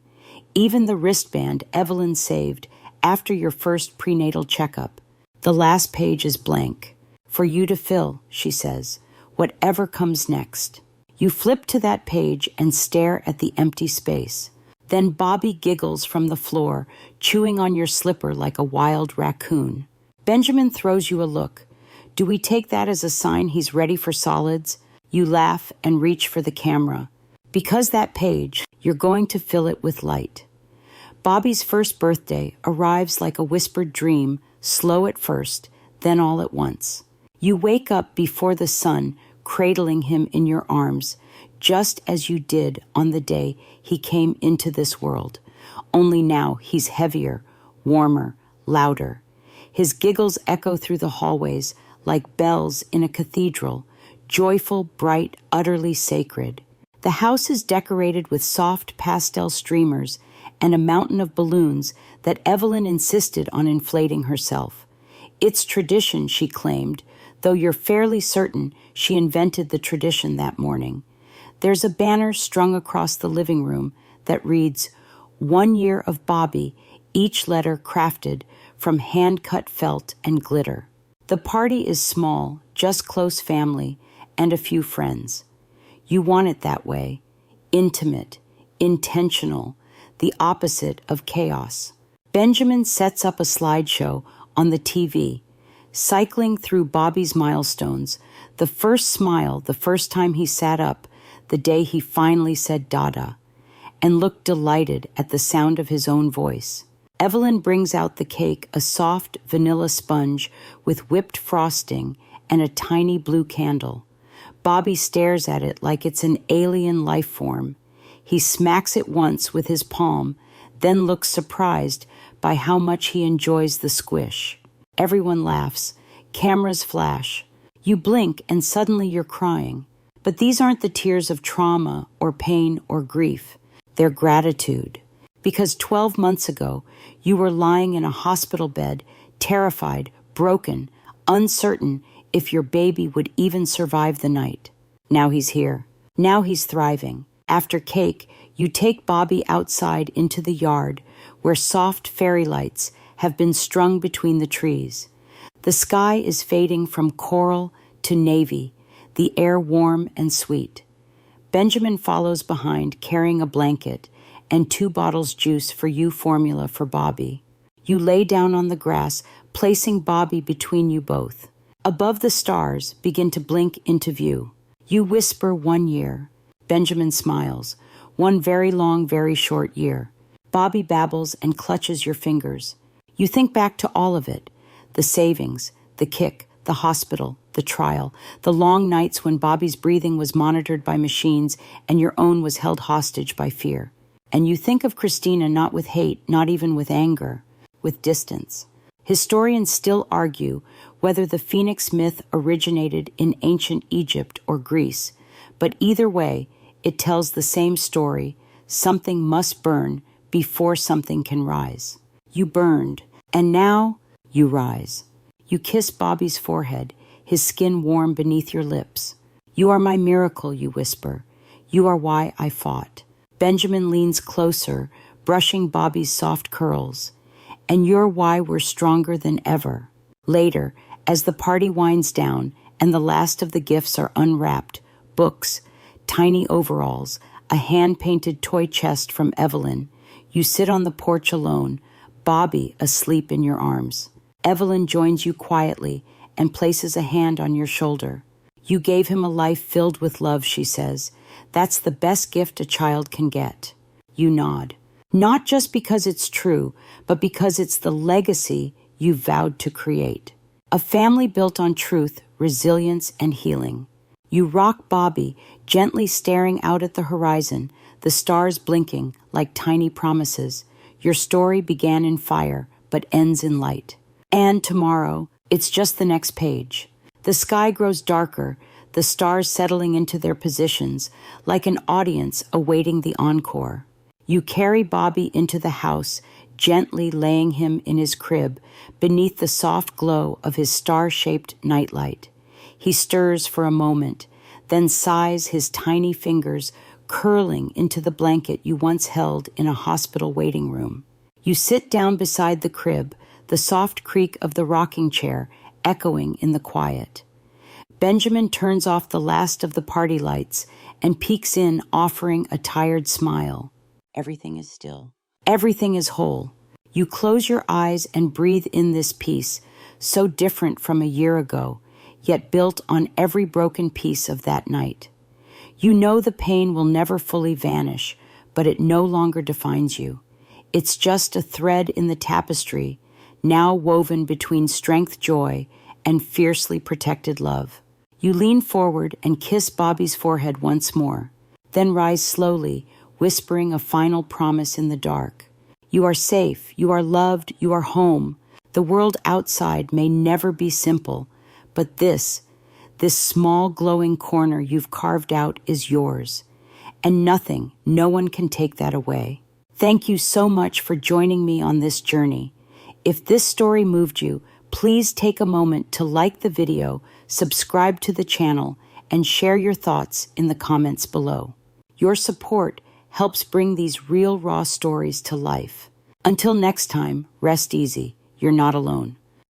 even the wristband Evelyn saved after your first prenatal checkup. The last page is blank. For you to fill, she says, whatever comes next. You flip to that page and stare at the empty space. Then Bobby giggles from the floor, chewing on your slipper like a wild raccoon. Benjamin throws you a look. Do we take that as a sign he's ready for solids? You laugh and reach for the camera. Because that page, you're going to fill it with light. Bobby's first birthday arrives like a whispered dream, slow at first, then all at once. You wake up before the sun, cradling him in your arms, just as you did on the day he came into this world. Only now he's heavier, warmer, louder. His giggles echo through the hallways like bells in a cathedral, joyful, bright, utterly sacred. The house is decorated with soft pastel streamers and a mountain of balloons that Evelyn insisted on inflating herself. It's tradition, she claimed, though you're fairly certain she invented the tradition that morning. There's a banner strung across the living room that reads, 1 year of Bobby, each letter crafted from hand-cut felt and glitter. The party is small, just close family, and a few friends. You want it that way, intimate, intentional, the opposite of chaos. Benjamin sets up a slideshow on the TV, cycling through Bobby's milestones, the first smile the first time he sat up, the day he finally said Dada, and looked delighted at the sound of his own voice. Evelyn brings out the cake, a soft vanilla sponge with whipped frosting and a tiny blue candle. Bobby stares at it like it's an alien life form. He smacks it once with his palm, then looks surprised by how much he enjoys the squish. Everyone laughs. Cameras flash. You blink and suddenly you're crying. But these aren't the tears of trauma or pain or grief. They're gratitude. Because 12 months ago, you were lying in a hospital bed, terrified, broken, uncertain if your baby would even survive the night. Now he's here. Now he's thriving. After cake, you take Bobby outside into the yard where soft fairy lights have been strung between the trees. The sky is fading from coral to navy, the air warm and sweet. Benjamin follows behind carrying a blanket and 2 bottles juice for you formula for Bobby. You lay down on the grass, placing Bobby between you both. Above the stars begin to blink into view. You whisper 1 year. Benjamin smiles. 1 very long, very short year. Bobby babbles and clutches your fingers. You think back to all of it. The savings, the kick, the hospital, the trial, the long nights when Bobby's breathing was monitored by machines and your own was held hostage by fear. And you think of Christina not with hate, not even with anger, with distance. Historians still argue whether the Phoenix myth originated in ancient Egypt or Greece, but either way, it tells the same story, Something must burn before something can rise. You burned, and now you rise. You kiss Bobby's forehead, his skin warm beneath your lips. You are my miracle, you whisper. You are why I fought. Benjamin leans closer, brushing Bobby's soft curls. And you're why we're stronger than ever. Later, as the party winds down and the last of the gifts are unwrapped, books, tiny overalls, a hand-painted toy chest from Evelyn, you sit on the porch alone, Bobby asleep in your arms. Evelyn joins you quietly and places a hand on your shoulder. You gave him a life filled with love, she says. That's the best gift a child can get. You nod. Not just because it's true, but because it's the legacy you vowed to create. A family built on truth, resilience, and healing. You rock Bobby, gently staring out at the horizon, the stars blinking like tiny promises. Your story began in fire, but ends in light. And tomorrow, it's just the next page. The sky grows darker, the stars settling into their positions, like an audience awaiting the encore. You carry Bobby into the house, gently laying him in his crib beneath the soft glow of his star-shaped nightlight. He stirs for a moment, then sighs, his tiny fingers curling into the blanket you once held in a hospital waiting room. You sit down beside the crib, the soft creak of the rocking chair echoing in the quiet. Benjamin turns off the last of the party lights and peeks in, offering a tired smile. Everything is still. Everything is whole. You close your eyes and breathe in this peace, so different from a year ago, yet built on every broken piece of that night. You know the pain will never fully vanish, but it no longer defines you. It's just a thread in the tapestry, now woven between strength, joy, and fiercely protected love. You lean forward and kiss Bobby's forehead once more, then rise slowly, whispering a final promise in the dark. You are safe, you are loved, you are home. The world outside may never be simple, but this small glowing corner you've carved out is yours. And nothing, no one can take that away. Thank you so much for joining me on this journey. If this story moved you, please take a moment to like the video, subscribe to the channel, and share your thoughts in the comments below. Your support helps bring these real, raw stories to life. Until next time, rest easy. You're not alone.